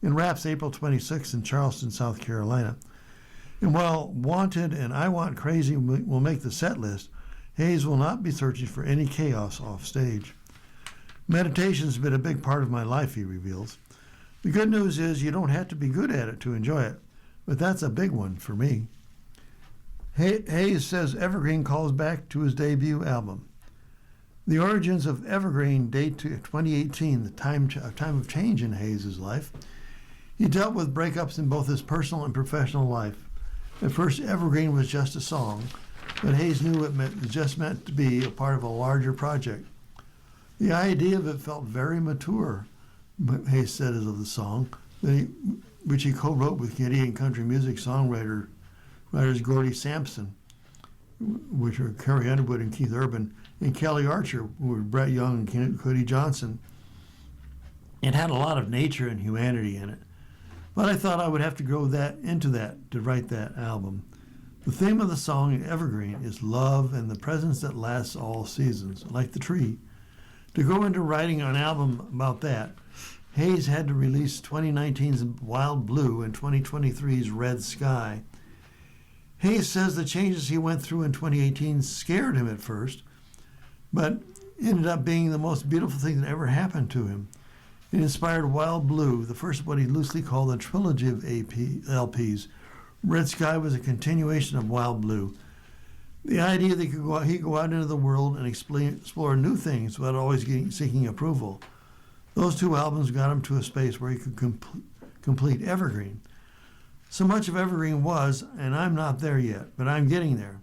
and wraps April 26th in Charleston, South Carolina. And while Wanted and I Want Crazy will make the set list, Hayes will not be searching for any chaos off stage. Meditation's been a big part of my life, he reveals. The good news is you don't have to be good at it to enjoy it, but that's a big one for me. Hayes says Evergreen calls back to his debut album. The origins of Evergreen date to 2018, a time of change in Hayes' life. He dealt with breakups in both his personal and professional life. At first, Evergreen was just a song, but Hayes knew it just meant to be a part of a larger project. The idea of it felt very mature, Hayes said of the song, which he co-wrote with Canadian country music songwriters Gordy Sampson, which are Carrie Underwood and Keith Urban, and Kelly Archer, who were Brett Young and Cody Johnson. It had a lot of nature and humanity in it. But I thought I would have to grow into that to write that album. The theme of the song, Evergreen, is love and the presence that lasts all seasons, like the tree. To go into writing an album about that, Hayes had to release 2019's Wild Blue and 2023's Red Sky. Hayes says the changes he went through in 2018 scared him at first, but ended up being the most beautiful thing that ever happened to him. It inspired Wild Blue, the first of what he loosely called a trilogy of LPs. Red Sky was a continuation of Wild Blue. The idea that he could go out into the world and explore new things without always seeking approval. Those two albums got him to a space where he could complete Evergreen. So much of Evergreen was, and I'm not there yet, but I'm getting there,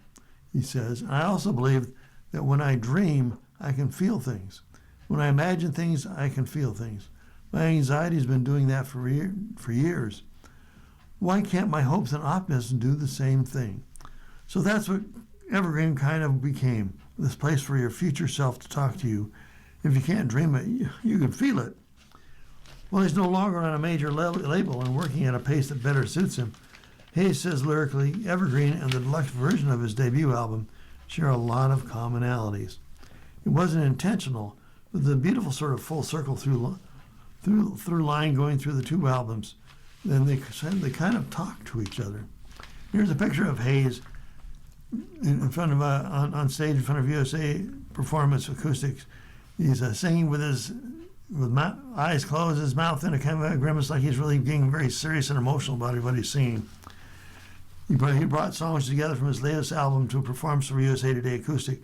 he says. I also believe that when I dream, I can feel things. When I imagine things, I can feel things. My anxiety has been doing that for years. Why can't my hopes and optimism do the same thing? So that's what Evergreen kind of became, this place for your future self to talk to you. If you can't dream it, you can feel it. Well, he's no longer on a major label and working at a pace that better suits him. Hayes says lyrically, Evergreen and the deluxe version of his debut album share a lot of commonalities. It wasn't intentional, but the beautiful sort of full circle through line going through the two albums. Then they kind of talk to each other. Here's a picture of Hayes in front of on stage in front of USA Performance Acoustics. He's singing with eyes closed, his mouth in a kind of a grimace, like he's really being very serious and emotional about what he's singing. He brought songs together from his latest album to a performance for USA Today Acoustic,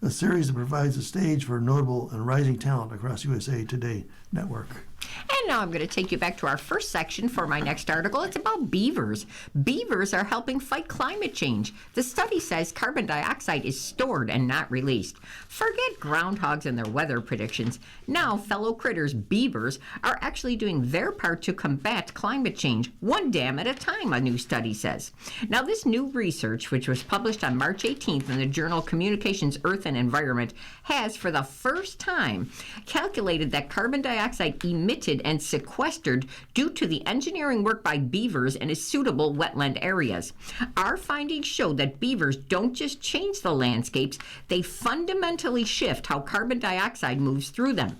a series that provides a stage for notable and rising talent across USA Today Network. And now I'm going to take you back to our first section for my next article. It's about beavers. Beavers are helping fight climate change. The study says carbon dioxide is stored and not released. Forget groundhogs and their weather predictions. Now, fellow critters, beavers, are actually doing their part to combat climate change, one dam at a time, a new study says. Now, this new research, which was published on March 18th in the journal Communications, Earth and Environment, has, for the first time, calculated that carbon dioxide emitted and sequestered due to the engineering work by beavers in suitable wetland areas. Our findings show that beavers don't just change the landscapes, they fundamentally shift how carbon dioxide moves through them.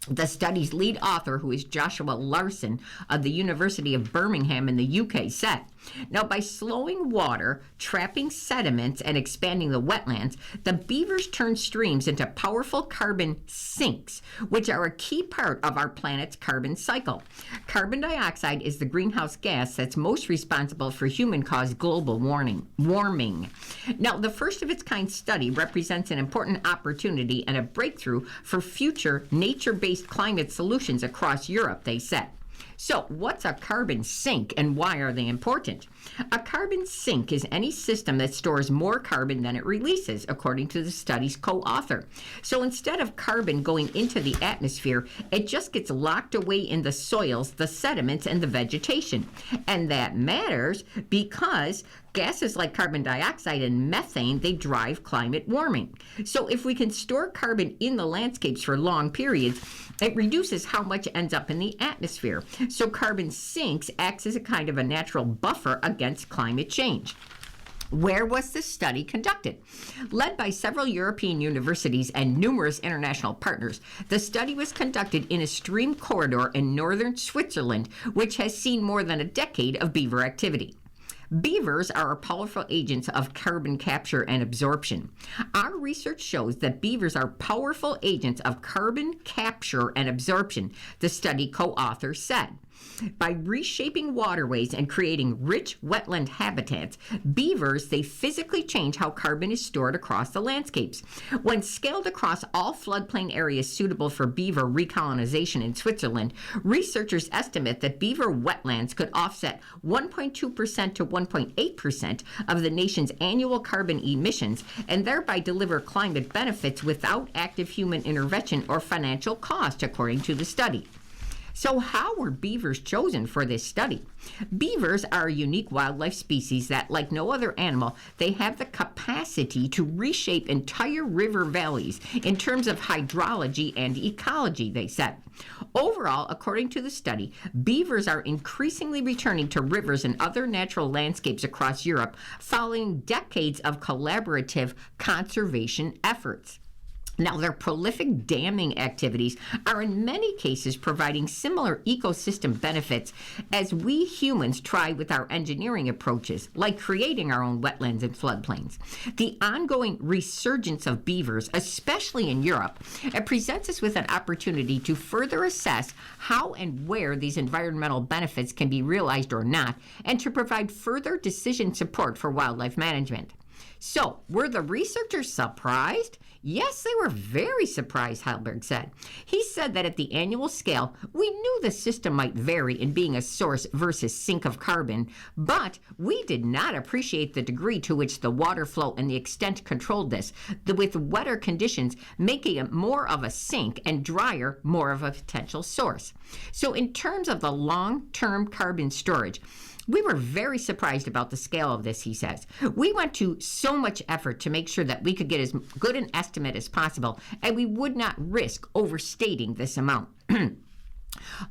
The study's lead author, who is Joshua Larson of the University of Birmingham in the UK, said, now, by slowing water, trapping sediments, and expanding the wetlands, the beavers turn streams into powerful carbon sinks, which are a key part of our planet's carbon cycle. Carbon dioxide is the greenhouse gas that's most responsible for human-caused global warming. Now, the first of its kind study represents an important opportunity and a breakthrough for future nature-based climate solutions across Europe, they said. So, what's a carbon sink and why are they important? A carbon sink is any system that stores more carbon than it releases, according to the study's co-author. So instead of carbon going into the atmosphere, it just gets locked away in the soils, the sediments, and the vegetation. And that matters because gases like carbon dioxide and methane, they drive climate warming. So if we can store carbon in the landscapes for long periods, it reduces how much ends up in the atmosphere. So carbon sinks acts as a kind of a natural buffer against climate change. Where was this study conducted? Led by several European universities and numerous international partners, the study was conducted in a stream corridor in northern Switzerland, which has seen more than a decade of beaver activity. Beavers are powerful agents of carbon capture and absorption. Our research shows that beavers are powerful agents of carbon capture and absorption, the study co-author said. By reshaping waterways and creating rich wetland habitats, beavers, they physically change how carbon is stored across the landscapes. When scaled across all floodplain areas suitable for beaver recolonization in Switzerland, researchers estimate that beaver wetlands could offset 1.2% to 1.8% of the nation's annual carbon emissions and thereby deliver climate benefits without active human intervention or financial cost, according to the study. So how were beavers chosen for this study? Beavers are a unique wildlife species that, like no other animal, they have the capacity to reshape entire river valleys in terms of hydrology and ecology, they said. Overall, according to the study, beavers are increasingly returning to rivers and other natural landscapes across Europe following decades of collaborative conservation efforts. Now, their prolific damming activities are in many cases providing similar ecosystem benefits as we humans try with our engineering approaches, like creating our own wetlands and floodplains. The ongoing resurgence of beavers, especially in Europe, it presents us with an opportunity to further assess how and where these environmental benefits can be realized or not, and to provide further decision support for wildlife management. So, were the researchers surprised? Yes, they were very surprised, Hallberg said. He said that at the annual scale, we knew the system might vary in being a source versus sink of carbon, but we did not appreciate the degree to which the water flow and the extent controlled this, with wetter conditions making it more of a sink and drier more of a potential source. So in terms of the long-term carbon storage, we were very surprised about the scale of this, he says. We went to so much effort to make sure that we could get as good an estimate as possible, and we would not risk overstating this amount.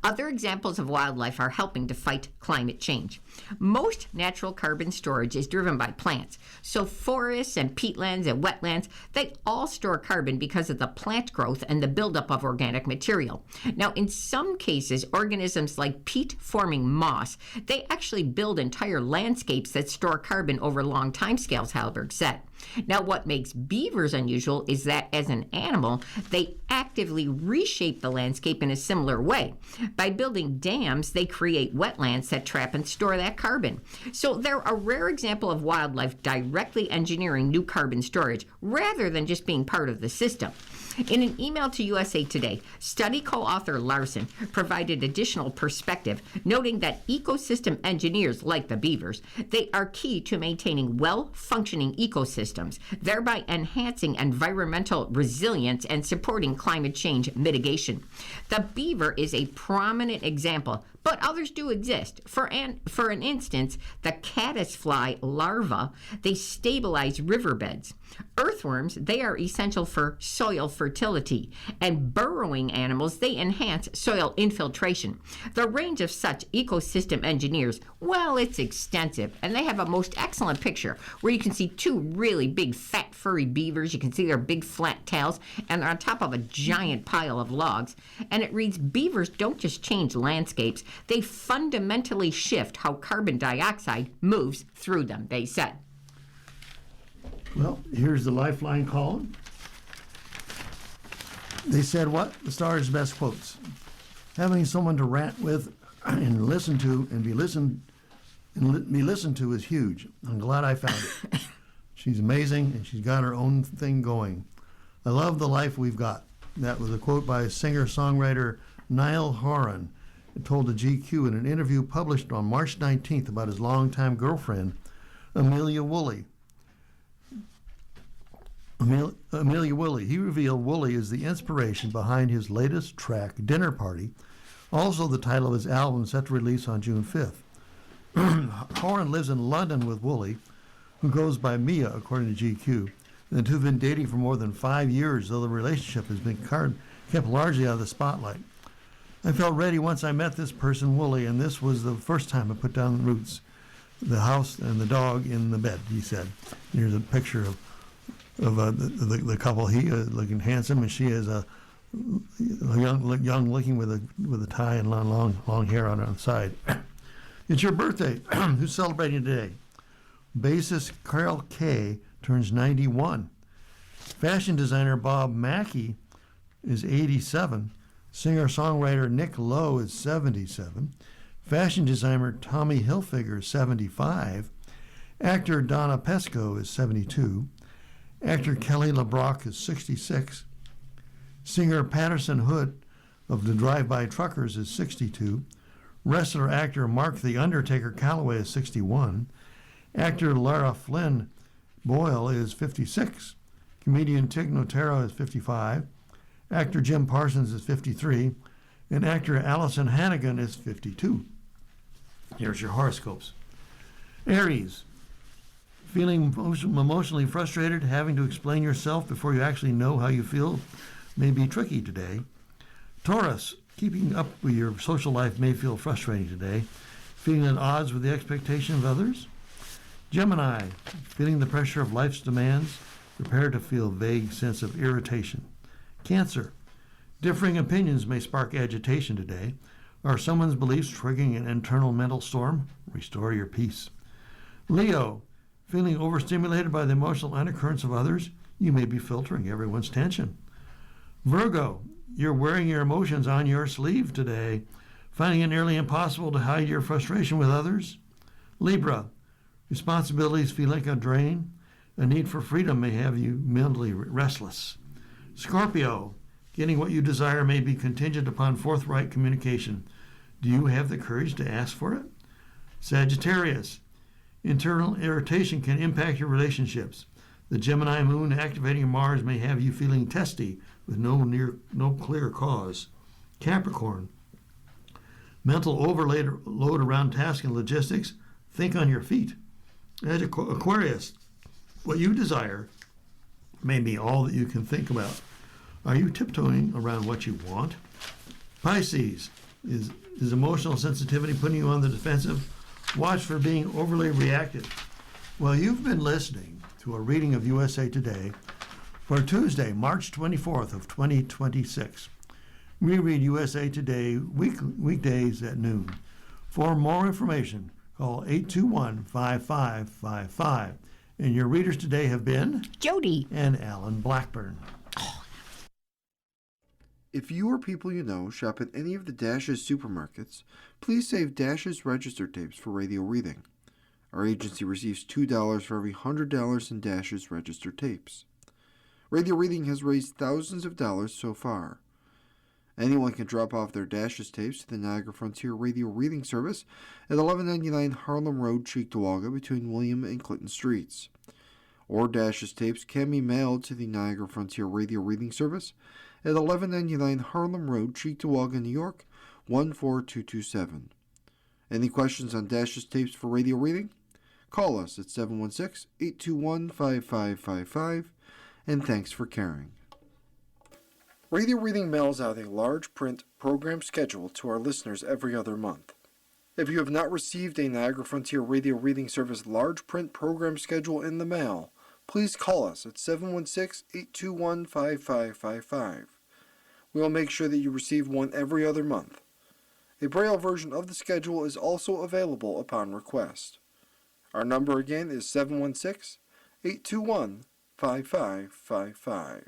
Other examples of wildlife are helping to fight climate change. Most natural carbon storage is driven by plants. So forests and peatlands and wetlands, they all store carbon because of the plant growth and the buildup of organic material. Now, in some cases, organisms like peat-forming moss, they actually build entire landscapes that store carbon over long timescales, Hallberg said. Now, what makes beavers unusual is that as an animal, they actively reshape the landscape in a similar way. By building dams, they create wetlands that trap and store that carbon. So they're a rare example of wildlife directly engineering new carbon storage rather than just being part of the system. In an email to USA Today, study co-author Larson provided additional perspective, noting that ecosystem engineers, like the beavers, they are key to maintaining well-functioning ecosystems, thereby enhancing environmental resilience and supporting climate change mitigation. The beaver is a prominent example, but others do exist. For an instance, the caddisfly larvae, they stabilize riverbeds. Earthworms, they are essential for soil fertility, and burrowing animals, they enhance soil infiltration. The range of such ecosystem engineers, well, it's extensive, and they have a most excellent picture where you can see two really big fat furry beavers. You can see their big flat tails, and they're on top of a giant pile of logs. And it reads, beavers don't just change landscapes, they fundamentally shift how carbon dioxide moves through them, they said. Well, here's the Lifeline column. They said what? The Star's best quotes. Having someone to rant with and listen to and be listened to is huge. I'm glad I found it. She's amazing and she's got her own thing going. I love the life we've got. That was a quote by singer-songwriter Niall Horan, told to GQ in an interview published on March 19th about his longtime girlfriend, Amelia Woolley. Amelia Woolley. He revealed Woolley is the inspiration behind his latest track, Dinner Party, also the title of his album set to release on June 5th. Horan lives in London with Woolley, who goes by Mia, according to GQ. The two have been dating for more than 5 years, though the relationship has been kept largely out of the spotlight. I felt ready once I met this person, Woolley, and this was the first time I put down the roots. The house and the dog in the bed, he said. Here's a picture of the couple. He is looking handsome, and she is a young looking with a tie and long hair on the side. It's your birthday. Who's celebrating today? Bassist Carl Kay turns 91. Fashion designer Bob Mackie is 87. Singer-songwriter Nick Lowe is 77. Fashion designer Tommy Hilfiger is 75. Actor Donna Pesco is 72. Actor Kelly LeBrock is 66. Singer Patterson Hood of the Drive-By Truckers is 62. Wrestler-actor Mark the Undertaker Calloway is 61. Actor Lara Flynn Boyle is 56. Comedian Tig Notaro is 55. Actor Jim Parsons is 53. And actor Allison Hannigan is 52. Here's your horoscopes. Aries, feeling emotionally frustrated, having to explain yourself before you actually know how you feel may be tricky today. Taurus, keeping up with your social life may feel frustrating today, feeling at odds with the expectation of others. Gemini, feeling the pressure of life's demands, prepare to feel a vague sense of irritation. Cancer, differing opinions may spark agitation today. Are someone's beliefs triggering an internal mental storm? Restore your peace. Leo, feeling overstimulated by the emotional undercurrents of others, you may be filtering everyone's tension. Virgo, you're wearing your emotions on your sleeve today, finding it nearly impossible to hide your frustration with others. Libra, responsibilities feel like a drain. A need for freedom may have you mentally restless. Scorpio, getting what you desire may be contingent upon forthright communication. Do you have the courage to ask for it? Sagittarius, internal irritation can impact your relationships. The Gemini moon activating Mars may have you feeling testy with no clear cause. Capricorn, mental overload around tasks and logistics. Think on your feet. Aquarius, what you desire may be all that you can think about. Are you tiptoeing around what you want? Pisces, is emotional sensitivity putting you on the defensive? Watch for being overly reactive. Well, you've been listening to a reading of USA Today for Tuesday, March 24th of 2026. We read USA Today weekdays at noon. For more information, call 821-5555. And your readers today have been Jody and Alan Blackburn. If you or people you know shop at any of the Dash's supermarkets, please save Dash's register tapes for radio reading. Our agency receives $2 for every $100 in Dash's register tapes. Radio reading has raised thousands of dollars so far. Anyone can drop off their Dash's tapes to the Niagara Frontier Radio Reading Service at 1199 Harlem Road, Cheektowaga, between William and Clinton Streets. Or Dash's tapes can be mailed to the Niagara Frontier Radio Reading Service at 1199 Harlem Road, Cheektowaga, New York, 14227. Any questions on Dash's tapes for radio reading? Call us at 716-821-5555, and thanks for caring. Radio Reading mails out a large print program schedule to our listeners every other month. If you have not received a Niagara Frontier Radio Reading Service large print program schedule in the mail, please call us at 716-821-5555. We will make sure that you receive one every other month. A Braille version of the schedule is also available upon request. Our number again is 716-821-5555.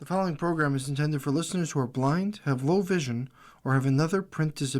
following program is intended for listeners who are blind, have low vision, or have another print disability.